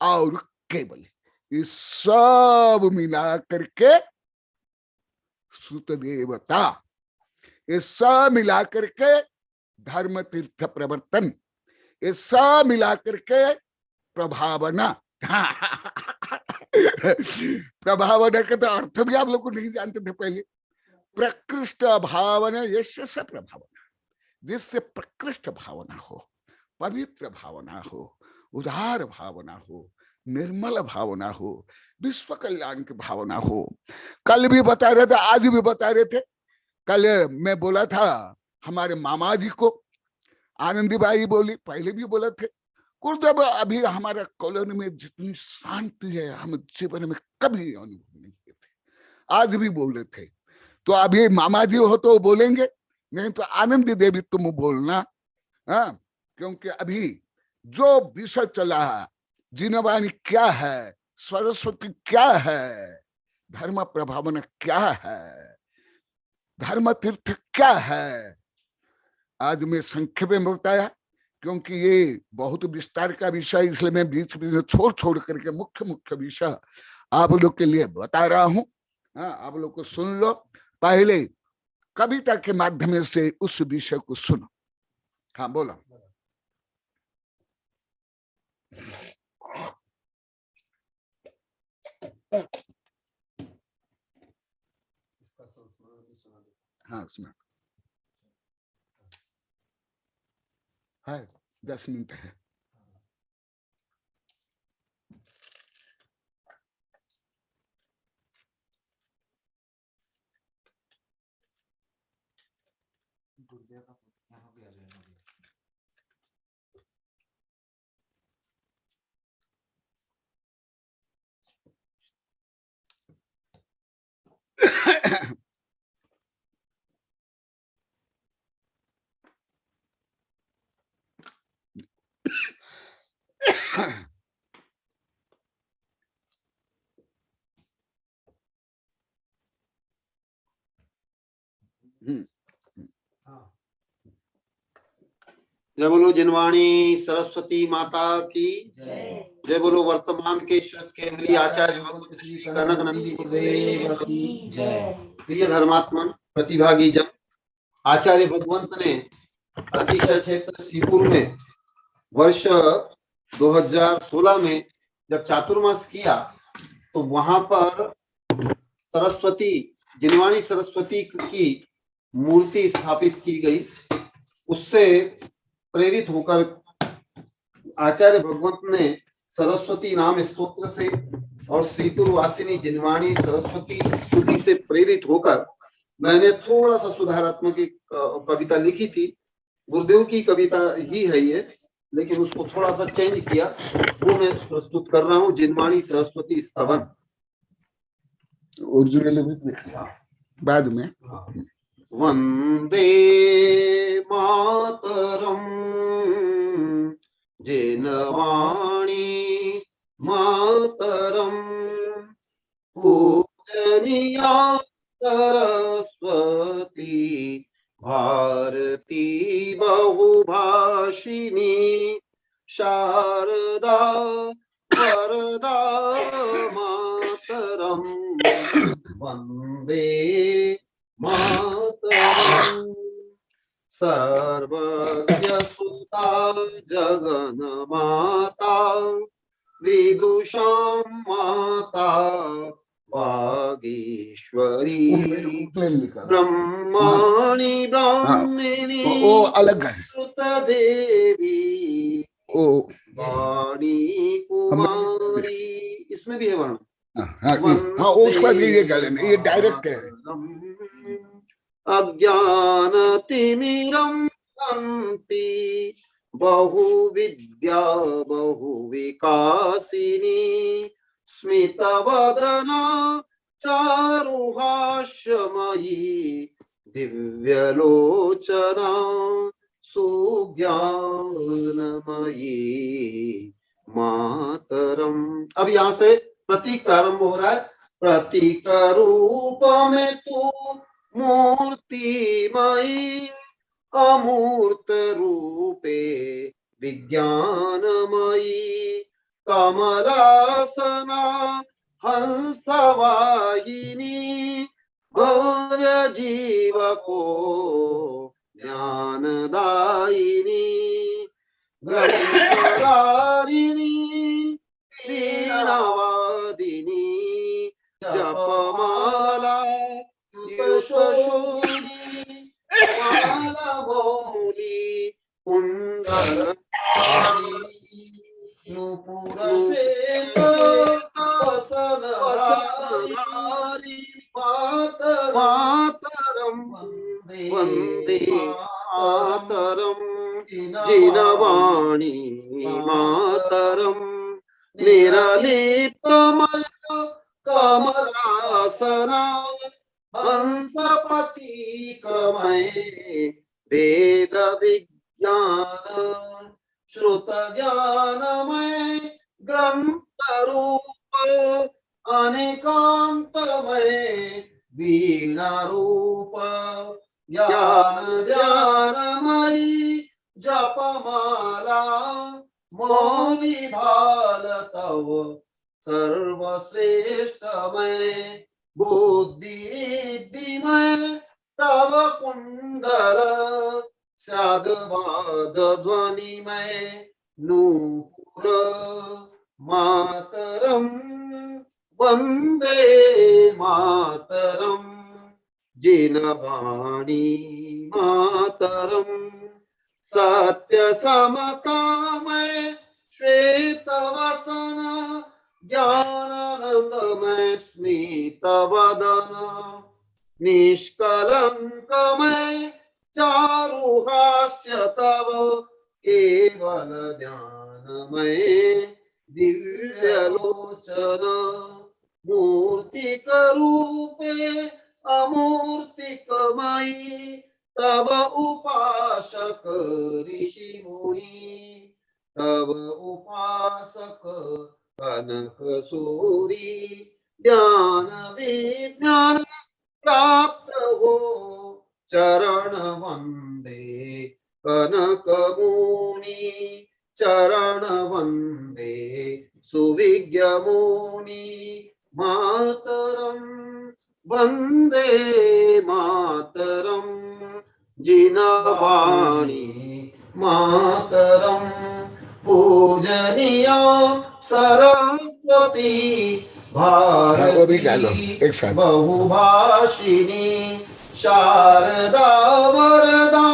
और केवल, ये सब मिला करके सुत देवता, ये सब मिला करके धर्म तीर्थ प्रवर्तन, ये सब मिला करके प्रभावना। प्रभावना का तो अर्थ भी आप लोग को नहीं जानते थे पहले। प्रकृष्ट भावना, यश से प्रभावना, जिससे प्रकृष्ट भावना हो, पवित्र भावना हो, उदार भावना हो, निर्मल भावना हो, विश्व कल्याण की भावना हो। कल भी बता रहे थे, आज भी बता रहे थे। कल मैं बोला था हमारे मामा जी को, आनंदी बाई बोली, पहले भी बोला थे, गुरुदेव अभी हमारा कॉलोनी में जितनी शांति है हम जीवन में कभी अनुभव नहीं किए थे। आज भी बोले थे, तो अभी मामा जी हो तो बोलेंगे, नहीं तो आनंदी देवी तुम बोलना। हाँ, क्योंकि अभी जो विषय चला है, जिनवाणी क्या है, सरस्वती क्या है, धर्म प्रभावना क्या है, धर्म तीर्थ क्या है, आज मैं संक्षेप में बताया, क्योंकि ये बहुत विस्तार का विषय, इसलिए मैं बीच बीच में छोड़ छोड़ करके मुख्य मुख्य विषय आप लोग के लिए बता रहा हूं। हाँ, आप लोग को सुन लो, पहले कविता के माध्यम से उस विषय को सुनो। हाँ बोलो। हाँ सुना है, 10 मिनट है। जय बोलो जिनवाणी सरस्वती माता की जय बोलो वर्तमान के श्रुत केवली आचार्य भगवत श्री कनक नंदी गुरुदेव की जय। प्रिय धर्मात्मन प्रतिभागी जन, आचार्य भगवंत ने अतिशय क्षेत्र सीपुर में वर्ष 2016 में जब चातुर्मास किया, तो वहां पर सरस्वती, जिनवाणी सरस्वती की मूर्ति स्थापित की गई। उससे प्रेरित होकर आचार्य भगवंत ने सरस्वती नाम स्तोत्र से और सीपुर वासिनी जिनवाणी सरस्वती स्तुति से प्रेरित होकर मैंने थोड़ा सा सुधारात्मक एक कविता लिखी थी। गुरुदेव की कविता ही है ये, लेकिन उसको थोड़ा सा चेंज किया, वो मैं प्रस्तुत कर रहा हूँ। जिनवाणी सरस्वती स्तवन ओरिजिनल बाद में। वंदे मातरम जिनवाणी मातरम पूजनीया सरस्वती भारती बहुभाषिणी शारदा वरदा मातरम वंदे मातरम सर्वज्ञसुता जगन्माता विदुषां माता वागीश्वरी ब्रह्माणि ब्राह्मणी सुतदेवी वाणी कुमारी। इसमें भी है वर्ण। हाँ उसका ये डायरेक्ट है। अज्ञानतिमिरन्ति बहुविद्या बहुविकासिनी स्मितवदना चारुहास्यमयी दिव्यलोचना सुज्ञानमयी मातरम। अब यहाँ से प्रतीक प्रारंभ हो रहा है। प्रतीक रूप में तू मूर्तिमयी अमूर्त रूपे विज्ञानमयी कमलासना हंसवाहिनी भव्य जीव को ज्ञानदायिनी ग्रंथधारिणी वीणावादिनी जपमाला युगशोणी माला मौली कुंडल नूपुर श्वेत वसनहारी मातरम वंदे मातरम जिनवाणी मातरम निरलिप्तमय कमलासना हंसपतिकमय वेद विज्ञान श्रुत ज्ञानमय ग्रंथ रूप अनेकांतमय वीणा रूप ज्ञान ज्ञानमयी जपमाला मौली भाल तव सर्वश्रेष्ठमय बुद्धिमय तव कुंडल साधवाद ध्वनिमय नूपुर मातरम वंदे मातरम जिनवाणी मातरम सत्य समतामय श्वेत वसन ज्ञानानंदमय स्मित वदन निष्कलंकमय चारुहास्य तव केवल ज्ञानमय दिव्यलोचन मूर्तिक रूपे अमूर्तिकमयी तव उपासक ऋषि मुनि तव उपासक कनक सूरी ज्ञान विज्ञान प्राप्त हो चरण वंदे कनक मुनि चरण वंदे सुविज्ञ मुनि मातरम वंदे मातरम जिनवाणी मातरम पूजनीया सरस्वती भारती बहुभाषिणी शारदा वरदा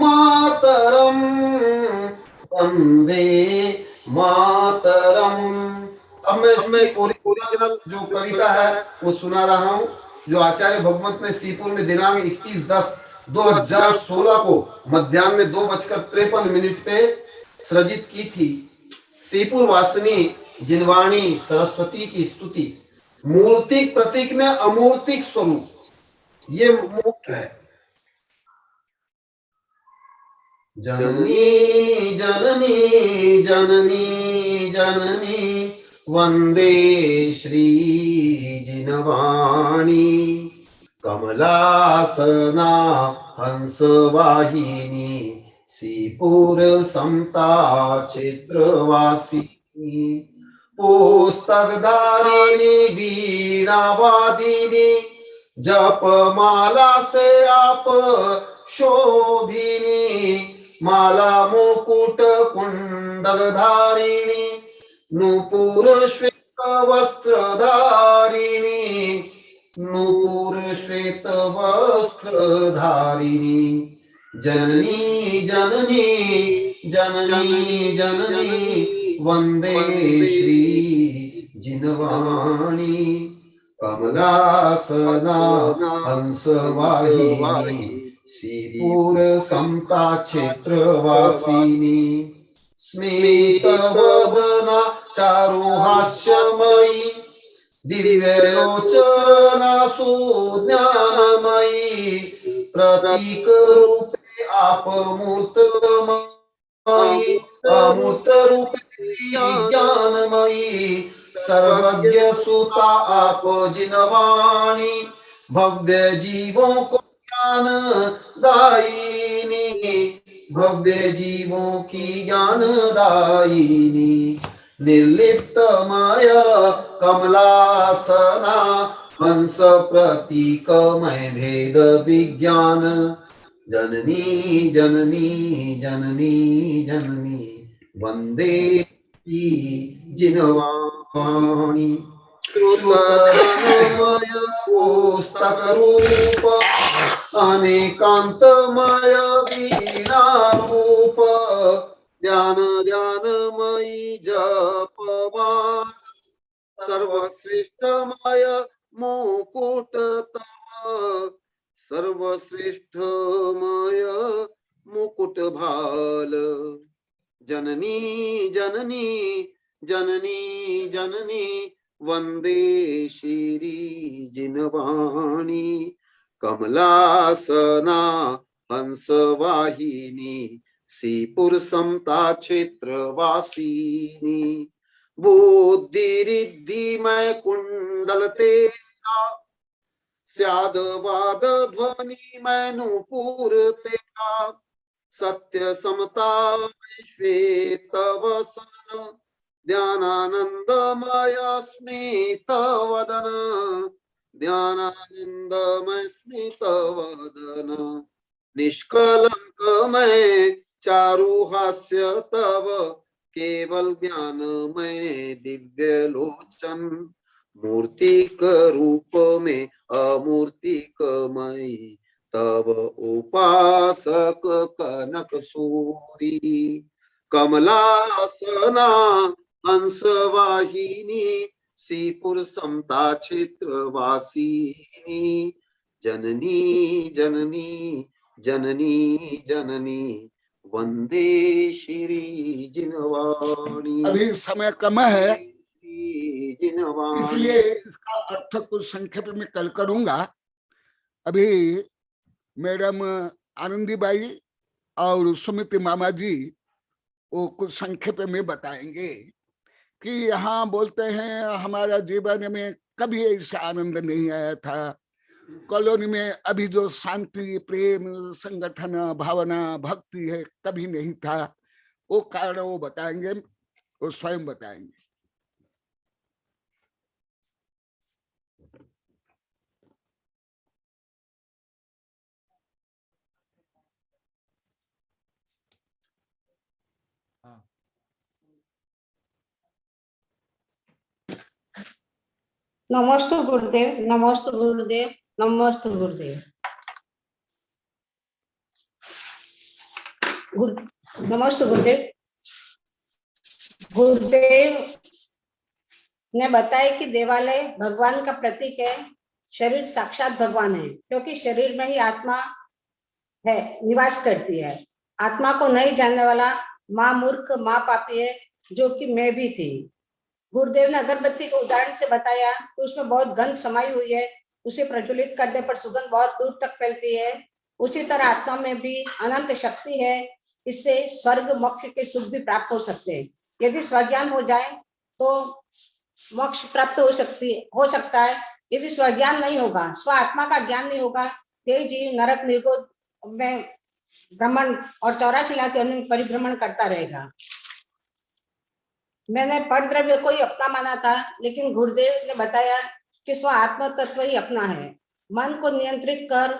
मातरम वंदे मातरम। अब मैं इसमें ओरिजिनल जो कविता है वो सुना रहा हूँ, जो आचार्य भगवंत ने सीपुर में दिनांक 21/10/2016 को मध्याह्न में 2:53 पे सृजित की थी। सीपुर वासिनी जिनवाणी सरस्वती की स्तुति। मूर्तिक प्रतीक में अमूर्तिक स्वरूप ये मुख्य है। जननी जननी जननी जननी वंदे श्री जिनवाणी कमलासना हंसवाहिनी सीपुर समता क्षेत्रवासिनी पुस्तकधारिणी वीणावादिनी जपमाला से आप शोभिनी माला मुकुट कुंडल धारिणी नूपुर श्वेत वस्त्र धारिणी नूपुर श्वेत वस्त्र धारिणी जननी जननी जननी जननी वंदे श्री जिनवाणी कमलासना हंसवाहिनी श्रीपुर समता क्षेत्रवासिनी स्मितवदना चारुहास्यमयी दिव्यलोचना सुज्ञानमयी प्रतीक रूपे आप मूर्तमयी अमूर्त रूपे ज्ञानमयी सर्वज्ञ सुता आप जिनवाणी भव्य जीवों को ज्ञान दायिनी भव्य जीवों की ज्ञान दायिनी निर्लिप्त माया कमलासना हंस प्रतीकमय भेद विज्ञान जननी जननी जननी जननी वंदे जिनवाणी श्रुतमय पुस्तक रूप अनेकांतमय वीणा रूप ध्यान ध्यानमयी जपवान सर्वश्रेष्ठमय मुकुट तव सर्वश्रेष्ठमय मुकुट भाल जननी जननी जननी जननी वंदे श्री जिनवाणी कमलासना हंसवाहिनी श्रीपुर समता क्षेत्रवासिनी बुद्धि रिद्धि मय कुंडल तेरा स्याद वाद ध्वनि मैं नूपुर तेरा सत्य समता श्वेत वसन ध्यानानंदमय स्मित वदन ध्यानानंदमय स्मित वदन निष्कलंक मैं चारु हास्य तव केवल ज्ञानमय दिव्य लोचन मूर्तिक रूप में अमूर्तिकमय तब उपासक कनक सूरी कमलासना हंसवाहिनी श्रीपुर समता क्षेत्रवासिनी जननी जननी जननी जननी वंदे श्री जिनवाणी। अभी समय कम है इसलिए इसका अर्थ कुछ संक्षेप में कल करूंगा। अभी मैडम आनंदीबाई और सुमिति मामा जी वो कुछ संक्षेप में बताएंगे कि यहाँ बोलते हैं हमारा जीवन में कभी ऐसा आनंद नहीं आया था, कॉलोनी में अभी जो शांति प्रेम संगठन भावना भक्ति है कभी नहीं था। वो कारण वो बताएंगे, वो स्वयं बताएंगे। नमस्ते गुरुदेव, नमस्ते गुरुदेव, नमस्ते गुरुदेव। नमस्ते गुरुदेव। गुरुदेव ने बताया कि देवालय भगवान का प्रतीक है, शरीर साक्षात भगवान है, क्योंकि शरीर में ही आत्मा है निवास करती है। आत्मा को नहीं जानने वाला माँ मूर्ख माँ पापी है, जो कि मैं भी थी। गुरुदेव ने अगरबत्ती को उदाहरण से बताया तो उसमें बहुत गंध समाई हुई है, उसे प्रज्वलित करने पर सुगंध बहुत दूर तक फैलती है। उसी तरह आत्मा में भी अनंत शक्ति है, इससे स्वर्ग मोक्ष के सुख भी प्राप्त हो सकते हैं। यदि स्वज्ञान हो जाए तो मोक्ष प्राप्त हो सकता है। यदि स्वज्ञान नहीं होगा, स्व आत्मा का ज्ञान नहीं होगा, ते जीव नरक निर्गोद में भ्रमण और 84 लाख योनि में परिभ्रमण करता रहेगा। मैंने पर द्रव्य को ही अपना माना था, लेकिन गुरुदेव ने बताया कि स्व आत्म तत्व ही अपना है। मन को नियंत्रित कर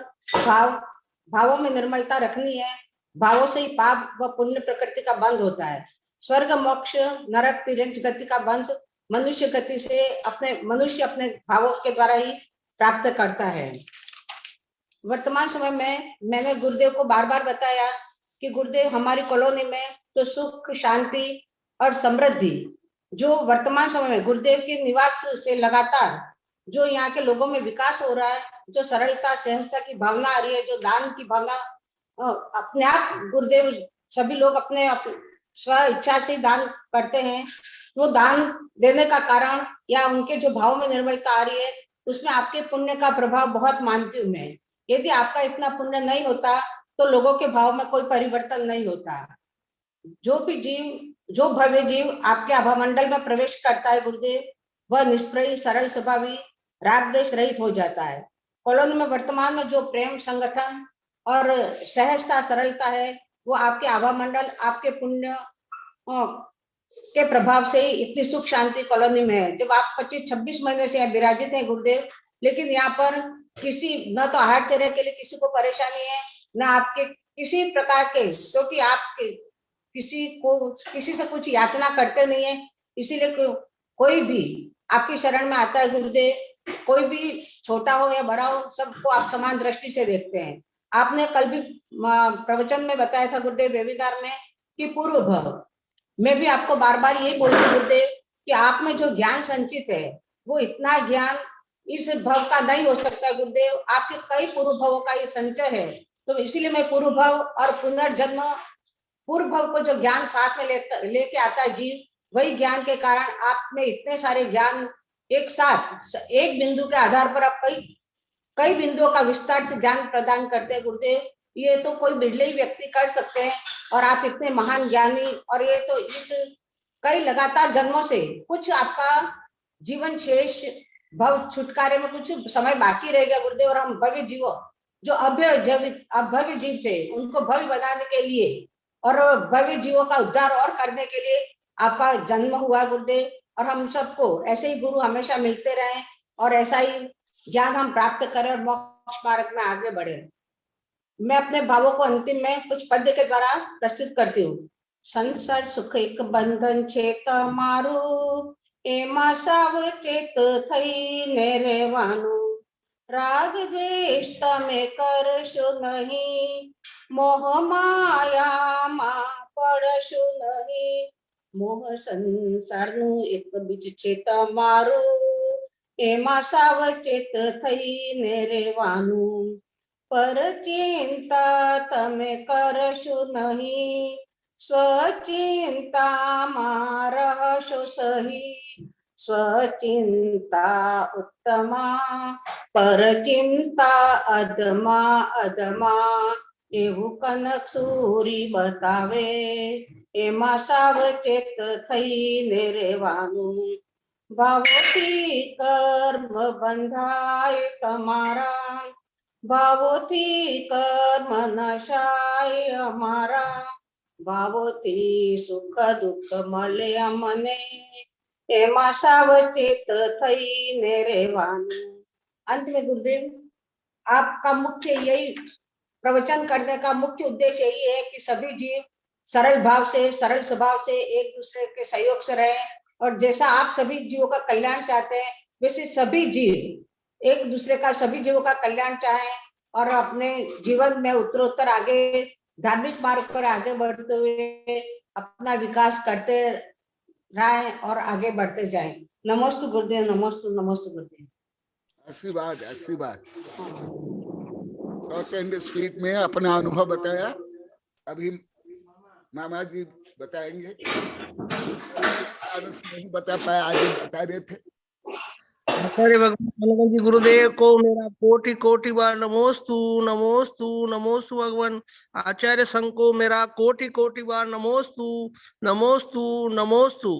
भावों में निर्मलता रखनी है। भावों से ही पाप व पुण्य प्रकृति का बंध होता है। स्वर्ग मोक्ष नरक तिरंज गति का बंध मनुष्य अपने भावों के द्वारा ही प्राप्त करता है। वर्तमान समय में मैंने गुरुदेव को बार बार बताया कि गुरुदेव हमारी कॉलोनी में तो सुख शांति और समृद्धि जो वर्तमान समय में गुरुदेव के निवास से लगातार जो यहाँ के लोगों में विकास हो रहा है, जो सरलता सहजता की भावना आ रही है, जो दान की भावना अपने आप गुरुदेव सभी लोग अपने स्व इच्छा से दान करते हैं, वो दान देने का कारण या उनके जो भाव में निर्मलता आ रही है उसमें आपके पुण्य का प्रभाव बहुत मानती हूँ मैं। यदि आपका इतना पुण्य नहीं होता तो लोगों के भाव में कोई परिवर्तन नहीं होता। जो भी जीव, जो भव्य जीव आपके आभा मंडल में प्रवेश करता है गुरुदेव, वह निष्प्रय सरल स्वभावी राग द्वेष रहित हो जाता है। कॉलोनी में वर्तमान में जो प्रेम संगठन और सहजता सरलता है वो आपके आभा मंडल, आपके पुण्य के प्रभाव से ही इतनी सुख शांति कॉलोनी में है। जब आप 25-26 महीने से विराजित हैं गुरुदेव, लेकिन यहाँ पर किसी न तो आहार चर्या के लिए किसी को परेशानी है, न आपके किसी प्रकार के, क्योंकि आप किसी से कुछ याचना करते नहीं है, इसीलिए कोई भी आपकी शरण में आता है गुरुदेव, कोई भी छोटा हो या बड़ा हो, सबको आप समान दृष्टि से देखते हैं। आपने कल भी प्रवचन में बताया था गुरुदेव बेबीदार में कि पूर्व भव, मैं भी आपको बार बार यही बोलती गुरुदेव कि आप में जो ज्ञान संचित है वो इतना ज्ञान इस भव का नहीं हो सकता गुरुदेव, आपके कई पूर्व भवों का ये संचय है। तो इसीलिए मैं पूर्व भव और पुनर्जन्म, पूर्व भव को जो ज्ञान साथ में लेके आता है जीव, वही ज्ञान के कारण आप में इतने सारे ज्ञान एक साथ एक बिंदु के आधार पर आप कई बिंदुओं का विस्तार से ज्ञान प्रदान करते हैं गुरुदेव। ये तो कोई बिरले ही व्यक्ति कर सकते हैं और आप इतने महान ज्ञानी, और ये तो इस कई लगातार जन्मों से कुछ आपका जीवन शेष भव छुटकारे में कुछ समय बाकी रह गया गुरुदेव, और हम भव्य जीवों जो अभव्य जीव थे उनको भव्य बनाने के लिए और भव्य जीवों का उद्धार और करने के लिए आपका जन्म हुआ गुरुदेव। और हम सबको ऐसे ही गुरु हमेशा मिलते रहे और ऐसा ही ज्ञान हम प्राप्त करें और मोक्ष मार्ग में आगे बढ़े। मैं अपने भावों को अंतिम में कुछ पद्य के द्वारा प्रस्तुत करती हूँ। संसार सुख एक बंधन छेत मारू, एमा सावचेत थईने રહેવાનું, राग द्वेष तमे करशो नहीं, मोह माया मा पड़शो नहीं, मोह संसारનું એક બીજ છે તમારું, એમાં સાવચેત થઈને રહેવાનું, પર ચિંતા તમે કરશો નહીં, स्वचिंताમાં रहशो सही, स्वचिंता उत्तमा परचिंता अधमा अधमा, એવું કનક સૂરી બતાવે, એમાં સાવચેત થઈને રહેવાનું, ભાવોથી કર્મ બંધાય તમારા, ભાવોથી કર્મ નશાય અમારા, ભાવોથી સુખ દુઃખ મળે અમને, એમાં સાવચેત થઈને રહેવાનું। अंत में गुरुदेव आपका मुख्य यही प्रवचन करने का मुख्य उद्देश्य यही है कि सभी जीव सरल भाव से, सरल स्वभाव से एक दूसरे के सहयोग से रहे, और जैसा आप सभी जीवों का कल्याण चाहते हैं वैसे सभी जीव एक दूसरे का, सभी जीवों का कल्याण चाहें और अपने जीवन में उत्तरोत्तर आगे धार्मिक मार्ग पर आगे बढ़ते हुए अपना विकास करते रहें और आगे बढ़ते जाएं। नमोस्तु गुरुदेव, नमोस्तु नमोस्तु गुरुदेव। आशीर्वाद आशीर्वाद। शॉर्ट एंड स्पीड में अपना अनुभव बताया, अभी मामा जी बताएंगे, नहीं बता पाए आज बता रहे थे। आचार्य भगवान जी गुरुदेव को मेरा कोटि कोटि बार नमोस्तु नमोस्तु नमोस्तु। भगवान आचार्य संघ को मेरा कोटि कोटि बार नमोस्तु नमोस्तु नमोस्तु।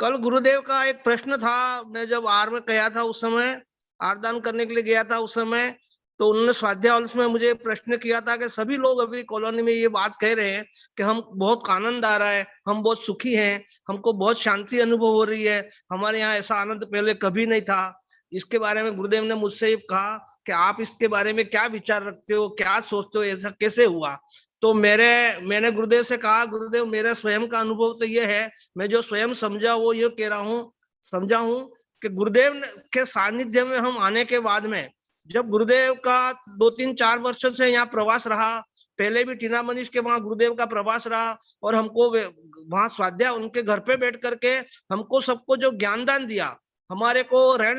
कल गुरुदेव का एक प्रश्न था, मैं जब आर में गया था उस समय, आरदान करने के लिए गया था उस समय, तो उन्होंने स्वाध्याय हॉल में मुझे प्रश्न किया था कि सभी लोग अभी कॉलोनी में ये बात कह रहे हैं कि हम बहुत आनंद आ रहा है, हम बहुत सुखी हैं, हमको बहुत शांति अनुभव हो रही है, हमारे यहाँ ऐसा आनंद पहले कभी नहीं था। इसके बारे में गुरुदेव ने मुझसे ये कहा कि आप इसके बारे में क्या विचार रखते हो, क्या सोचते हो, ऐसा कैसे हुआ? तो मैंने गुरुदेव से कहा, गुरुदेव मेरा स्वयं का अनुभव तो ये है, मैं जो स्वयं समझा वो ये कह रहा हूँ, समझा हूँ कि गुरुदेव के सानिध्य में हम आने के बाद में, जब गुरुदेव का 2-3-4 वर्षों से यहाँ प्रवास रहा, पहले भी टीना मनीष के वहां गुरुदेव का प्रवास रहा, और हमको वहां स्वाध्याय उनके घर पे बैठ करके हमको सबको जो ज्ञानदान दिया, हमारे को रैन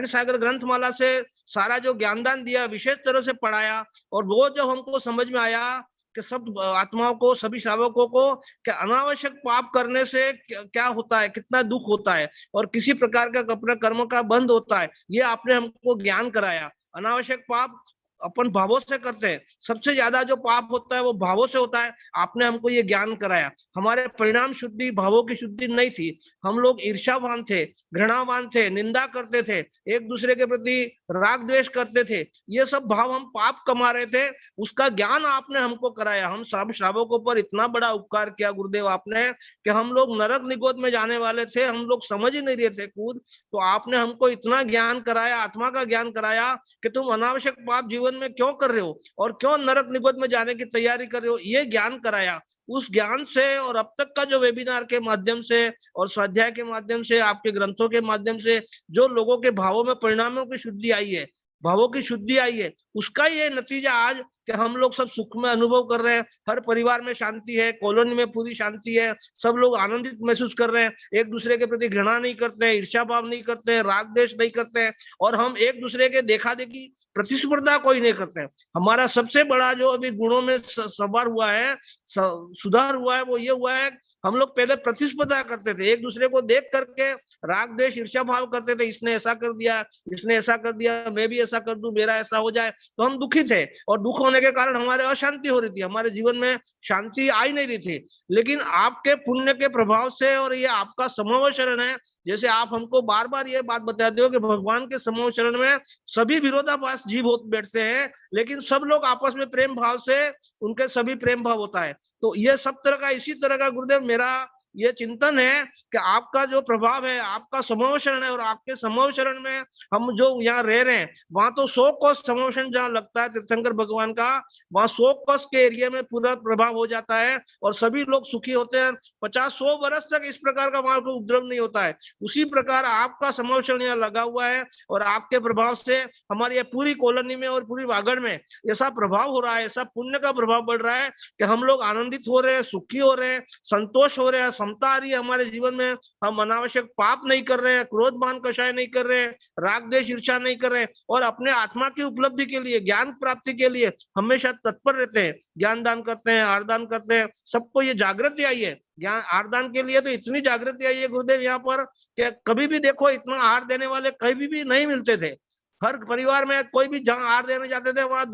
सागर ग्रंथमाला से सारा जो ज्ञानदान दिया, विशेष तरह से पढ़ाया, और वो जो हमको समझ में आया कि सब आत्माओं को, सभी श्रावकों को, कि अनावश्यक पाप करने से क्या होता है, कितना दुख होता है, और किसी प्रकार का अपने कर्म का बंध होता है, ये आपने हमको ज्ञान कराया। अनावश्यक पाप अपन भावों से करते हैं, सबसे ज्यादा जो पाप होता है वो भावों से होता है। आपने हमको ये ज्ञान कराया। हमारे परिणाम शुद्धि भावों की शुद्धि नहीं थी। हम लोग ईर्ष्यावान थे, घृणावान थे, निंदा करते थे, एक दूसरे के प्रति राग द्वेष करते थे। ये सब भाव हम पाप कमा रहे थे, उसका ज्ञान आपने हमको कराया। हम सब श्रावकों पर इतना बड़ा उपकार किया गुरुदेव आपने, कि हम लोग नरक निगोद में जाने वाले थे, हम लोग समझ ही नहीं रहे थे कूद। तो आपने हमको इतना ज्ञान कराया, आत्मा का ज्ञान कराया, कि तुम अनावश्यक पाप जीवन में क्यों कर रहे हो और क्यों नरक निगोद में जाने की तैयारी कर रहे हो, ये ज्ञान कराया। उस ज्ञान से और अब तक का जो वेबिनार के माध्यम से और स्वाध्याय के माध्यम से, आपके ग्रंथों के माध्यम से जो लोगों के भावों में परिणामों की शुद्धि आई है, भावों की शुद्धि आई है, उसका ये नतीजा आज कि हम लोग सब सुख में अनुभव कर रहे हैं। हर परिवार में शांति है, कॉलोनी में पूरी शांति है, सब लोग आनंदित महसूस कर रहे हैं, एक दूसरे के प्रति घृणा नहीं करते हैं, ईर्ष्या भाव नहीं करते हैं, राग द्वेष नहीं करते हैं, और हम एक दूसरे के देखा देखी प्रतिस्पर्धा कोई नहीं करते हैं। हमारा सबसे बड़ा जो अभी गुणों में सवार हुआ है, सुधार हुआ है, वो ये हुआ है, हम लोग पहले प्रतिस्पर्धा करते थे, एक दूसरे को देख करके राग द्वेष ईर्ष्या भाव करते थे, इसने ऐसा कर दिया, इसने ऐसा कर दिया, मैं भी ऐसा कर दूं, मेरा ऐसा हो जाए, तो हम दुखी थे, और दुख होने के कारण हमारे अशांति हो रही थी, हमारे जीवन में शांति आई नहीं रही थी। लेकिन आपके पुण्य के प्रभाव से, और ये आपका समूह शरण है, जैसे आप हमको बार बार ये बात बताते हो कि भगवान के समूह शरण में सभी विरोधाभास जीव हो बैठते हैं, लेकिन सब लोग आपस में प्रेम भाव से, उनके सभी प्रेम भाव होता है। तो ये सब तरह का, इसी तरह का गुरुदेव मेरा ये चिंतन है कि आपका जो प्रभाव है, आपका समूह शरण है, और आपके समूह शरण में हम जो यहाँ रह रहे हैं, वहां तो 100 कोस समूह शरण जहाँ लगता है तीर्थंकर भगवान का, वहां 100 कोस के एरिया में पूरा प्रभाव हो जाता है, और सभी लोग सुखी होते हैं। 50-100 वर्ष तक इस प्रकार का वहां को उपद्रव नहीं होता है। उसी प्रकार आपका समूह शरण यहाँ लगा हुआ है, और आपके प्रभाव से हमारी ये पूरी कॉलोनी में और पूरी वागड़ में ऐसा प्रभाव हो रहा है, ऐसा पुण्य का प्रभाव बढ़ रहा है कि हम लोग आनंदित हो रहे हैं, सुखी हो रहे हैं, संतोष हो रहे हैं, समता आ रही है हमारे जीवन में। हम अनावश्यक पाप नहीं कर रहे हैं, क्रोध मान कषाय नहीं कर रहे हैं, राग द्वेष ईर्ष्या नहीं कर रहे हैं, और अपने आत्मा की उपलब्धि के लिए, ज्ञान प्राप्ति के लिए हमेशा तत्पर रहते हैं। ज्ञान दान करते हैं, आरदान करते हैं, सबको ये जागृति आई है। ज्ञान आरदान के लिए तो इतनी जागृति आई है गुरुदेव यहाँ पर, कि कभी भी देखो इतना आहार देने वाले कभी भी नहीं मिलते थे। हर परिवार में कोई भी जहाँ आहार देने जाते थे, वहां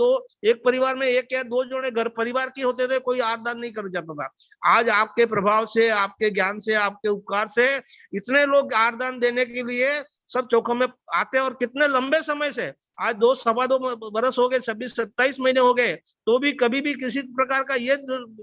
एक परिवार में 1 या 2 जोड़े घर परिवार की होते थे, कोई आहार दान नहीं कर जाता था। आज आपके प्रभाव से, आपके ज्ञान से, आपके उपकार से इतने लोग आहार दान देने के लिए सब चौकों में आते हैं, और कितने लंबे समय से, आज 2-2.25 बरस हो गए, 26-27 महीने हो गए, तो भी कभी भी किसी प्रकार का ये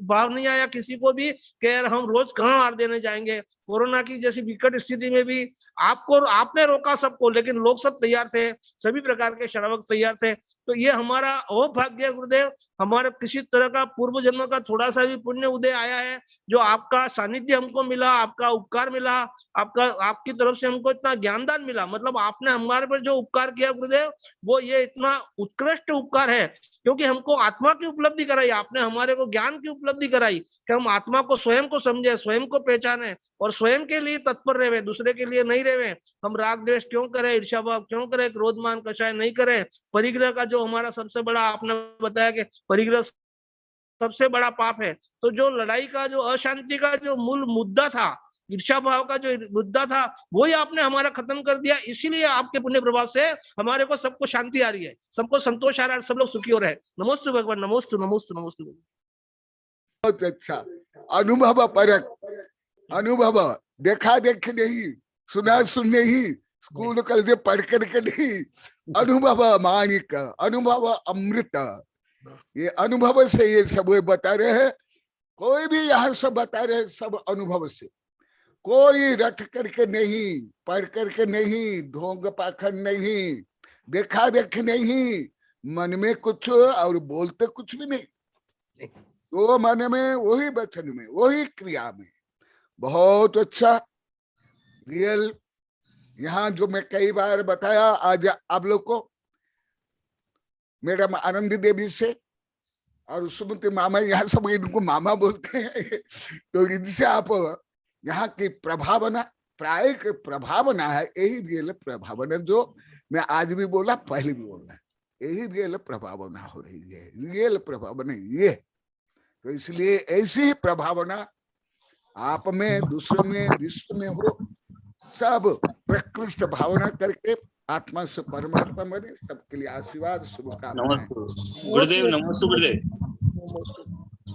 भाव नहीं आया किसी को भी कि यार हम रोज कहाँ आहार देने जाएंगे। कोरोना की जैसी विकट स्थिति में भी आपने रोका सबको, लेकिन लोग सब तैयार थे, सभी प्रकार के श्रावक तैयार थे। तो ये हमारा अहोभाग्य गुरुदेव, हमारे किसी तरह का पूर्व जन्म का थोड़ा सा भी पुण्य उदय आया है, जो आपका सानिध्य हमको मिला, आपका उपकार मिला, आपकी तरफ से हमको इतना ज्ञानदान मिला। मतलब आपने हमारे पर जो उपकार किया गुरुदेव, वो ये इतना उत्कृष्ट उपकार है, क्योंकि हमको आत्मा की उपलब्धि कराई, आपने हमारे को ज्ञान की उपलब्धि कराई कि हम आत्मा को स्वयं को समझे, स्वयं को पहचाने, और स्वयं के लिए तत्पर रहे, दूसरे के लिए नहीं रहे। हम राग द्वेष क्यों करें, ईर्ष्या भाव क्यों करें, क्रोध मान कषाय नहीं करें। परिग्रह का जो हमारा सबसे बड़ा, आपने बताया कि परिग्रह सबसे बड़ा पाप है, तो जो लड़ाई का, जो अशांति का जो मूल मुद्दा था, ईर्ष्या भाव का जो मुद्दा था, वही आपने हमारा खत्म कर दिया। इसीलिए आपके पुण्य प्रभाव से हमारे को सबको शांति आ रही है, सबको संतोष आ रहा है, सब लोग सुखी हो रहे हैं। नमोस्तु भगवान, नमोस्तु नमोस्तु नमोस्तु। बहुत अच्छा अनुभव परक, अनुभव देखा देख नहीं, सुना सुन नहीं, स्कूल कल से पढ़ करके नहीं, अनुभव मानिक, अनुभव अमृत। ये अनुभव से ये सब बता रहे हैं। कोई भी यहाँ सब बता रहे हैं, सब अनुभव से, कोई रट करके नहीं, पढ़ करके नहीं, ढोंग पाखंड नहीं, देखा देख नहीं, मन में कुछ और बोलते कुछ भी नहीं, वो मन में, वही वचन में, वही क्रिया में। बहुत अच्छा रियल। यहाँ जो मैं कई बार बताया आज आप लोग को, मैडम आनंदी देवी से और सुमति मामा, यहाँ सब इनको मामा बोलते हैं, तो इनसे आप यहाँ की प्रभावना, प्राय के प्रभावना है, यही रियल प्रभावना। जो मैं आज भी बोला, पहले भी बोला, यही रियल प्रभावना हो रही है। रियल प्रभावना ये, तो इसलिए ऐसी ही प्रभावना आप में, दूसरों में, विश्व में हो। सब प्रकृष्ट भावना करके आत्मा से परमात्मा बने। सबके लिए आशीर्वाद, शुभकामनाएं। गुरुदेव नमस्ते।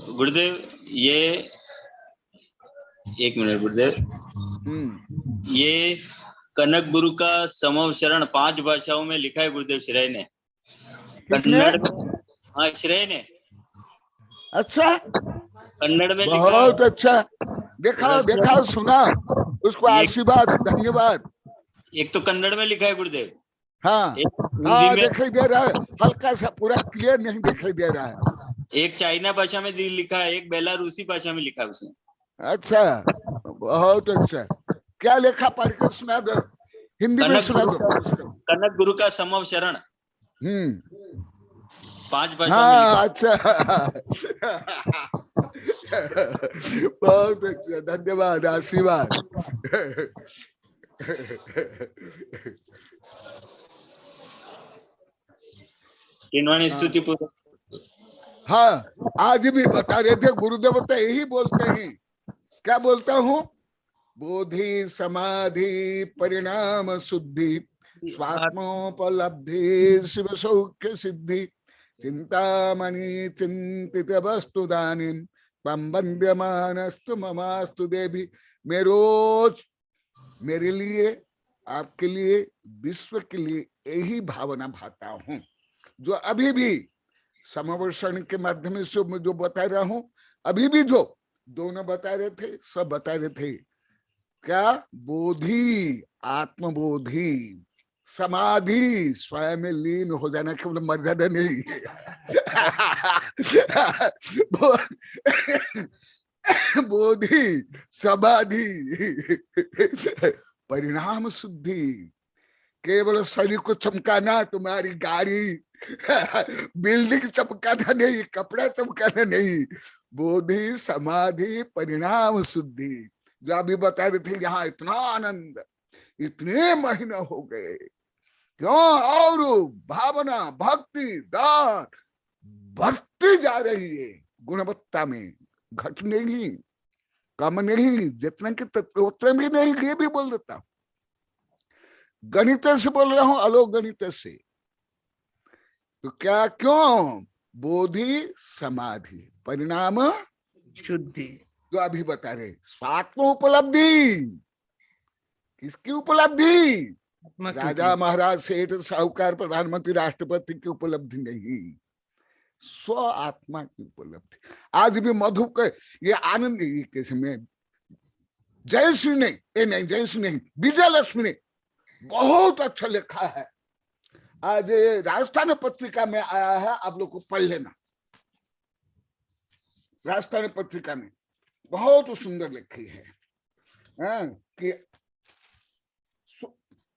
गुरुदेव ये एक मिनट गुरुदेव, ये कनक गुरु का समव शरण 5 भाषाओं में लिखा है गुरुदेव श्रेय ने। कन्नड़ में, हाँ श्रेय ने। अच्छा, कन्नड़ में लिखा। बहुत अच्छा। देखा देखा, सुना, उसको आशीर्वाद, धन्यवाद। एक तो कन्नड़ में लिखा है गुरुदेव। हाँ हाँ, दिखाई दे रहा है, हल्का सा, पूरा क्लियर नहीं दिखाई दे रहा है। एक चाइना भाषा में लिखा है, एक बेलारूसी भाषा में लिखा है उसने। अच्छा, बहुत अच्छा। क्या लिखा, पढ़ के सुना दो, हिंदी में सुना दो। कनक गुरु का समव शरण 5 भाषा हाँ, अच्छा। बहुत अच्छा, धन्यवाद, आशीर्वाद। स्तुति पूर्वक। हाँ, आज भी बता रहे थे गुरुदेव, तो यही बोलते हैं। क्या बोलता हूँ? बोधि समाधि परिणाम शुद्धि स्वात्मोपलब्धि शिव सौख्य सिद्धि चिंतामणि चिंतित वस्तु दानी तम वंद्यमानस्तु ममास्तु देवी। मैं रोज मेरे लिए, आपके लिए, विश्व के लिए यही भावना भाता हूँ। जो अभी भी समवर्षण के माध्यम से मैं जो बता रहा हूँ, अभी भी जो दोनों बता रहे थे, सब बता रहे थे। क्या? बोधि, आत्मबोधि, समाधि, स्वयं में लीन हो जाना, केवल मर्यादा नहीं। बोधि, समाधि, परिणाम शुद्धि। केवल शरीर को चमकाना, तुम्हारी गाड़ी बिल्डिंग चमकाना नहीं, कपड़ा चमकाना नहीं। बोधि समाधि परिणाम शुद्धि, जो अभी बता रहे थे। यहाँ इतना आनंद, इतने महीने हो गए, क्यों? और भावना, भक्ति, दान बढ़ती जा रही है, गुणवत्ता में, घट नहीं, कम नहीं, जितना कि उतना भी नहीं। ये भी बोल देता हूं, गणित से बोल रहा हूं, अलोक गणित से। तो क्या, क्यों? बोधि समाधि परिणाम शुद्धि, जो अभी बता रहे। स्वात्म उपलब्धि, किसकी उपलब्धि? राजा महाराज, सेठ, साहूकार, प्रधानमंत्री, राष्ट्रपति की उपलब्धि नहीं, स्व आत्मा की उपलब्धि। आज भी मधु के ये आनंद, ये कैसे में जयश्री ने, ये नहीं जयश्री नहीं, विजय लक्ष्मी ने बहुत अच्छा लिखा है। आज राजस्थान पत्रिका में आया है, आप लोग को पढ़ लेना। राजस्थान पत्रिका में बहुत सुंदर लिखी है कि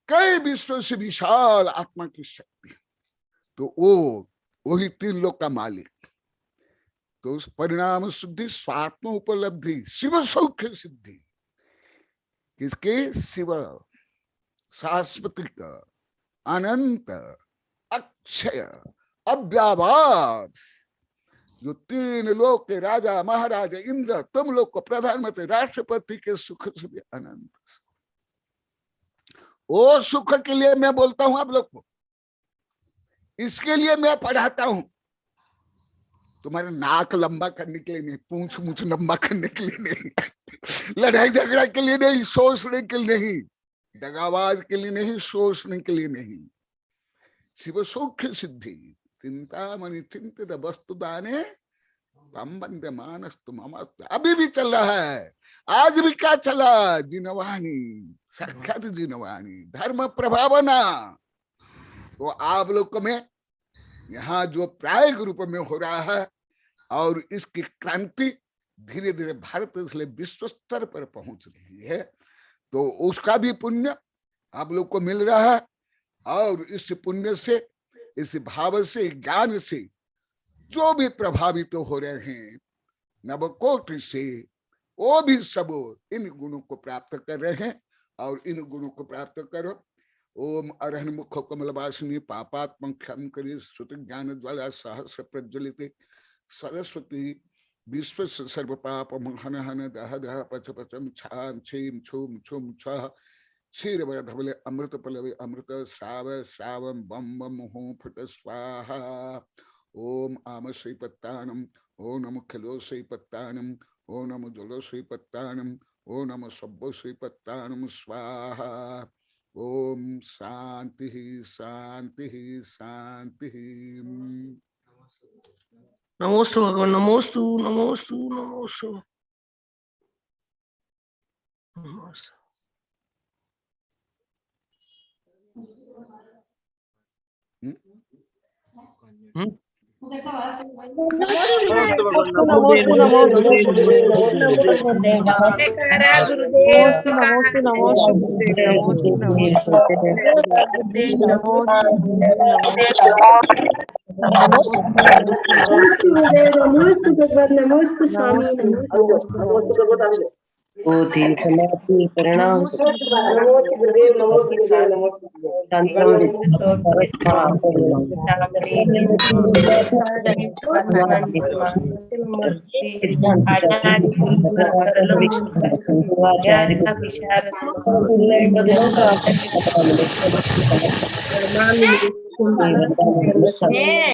कई विश्व से विशाल आत्मा की शक्ति, तो वो वही 3 लोक का मालिक। तो उस परिणाम शुद्धि, स्वात्म उपलब्धि, शिव सौख्य सिद्धि। किसके? शिव, शाश्वत, अनंत, अक्षय, अव्याभात, जो 3 लोक के राजा महाराजा, इंद्र, तुम लोग को प्रधानमंत्री, राष्ट्रपति के सुख से भी अनंत। वो सुख के लिए मैं बोलता हूं आप लोग को, इसके लिए मैं पढ़ाता हूं। तुम्हारे नाक लंबा करने के लिए नहीं, पूंछ मुछ लंबा करने के लिए नहीं, लड़ाई झगड़ा के लिए नहीं, सोचने के लिए नहीं, दगाबाज के लिए नहीं, सोचने के लिए नहीं। शिव सौख्य सिद्धि चिंतामणि चिंतित वस्तु दाने मानस्तु ममस्तु। अभी भी चल रहा है, आज भी क्या चला? जिनवाणी, साक्षात जिनवाणी, धर्म प्रभावना। तो आप लोग को मैं यहाँ जो प्राय रूप में हो रहा है, और इसकी क्रांति धीरे धीरे भारत इसलिए विश्व स्तर पर पहुंच रही है, तो उसका भी पुण्य आप लोग को मिल रहा है। और इस पुण्य से, इस भाव से, ज्ञान से जो भी प्रभावित हो रहे हैं नवकोटि से, वो भी सब इन गुणों को प्राप्त कर रहे हैं। और इन गुणों को प्राप्त करो। ओम अरहन मुख कमलवासिनी पापात्म क्षम करी श्रुति ज्ञान ज्वाला सहस्र प्रज्वलित सरस्वती विश्व सर्व पाप हन हन दह दह पच पचम छाम छीम छूम छुम छह क्षीर वर धवले अमृत पलवे अमृत श्राव श्रावम बम बम हूं फुट स्वाहा। ओम आम श्रीपत्तानम ओ नम खिलो श्रीपत्तानम ओ नम जलो श्रीपत्तानम ओ नम सब्बो श्रीपत्तानम स्वाहा। ओम शांति शांति शांति। नमोस्तु भगवान, नमोस्तु नमोस्तु नमोस्तु नमोस्तु। नमोस्तु भगवान, नमोस्तु स्वामी, नमोस्तु प्रणाम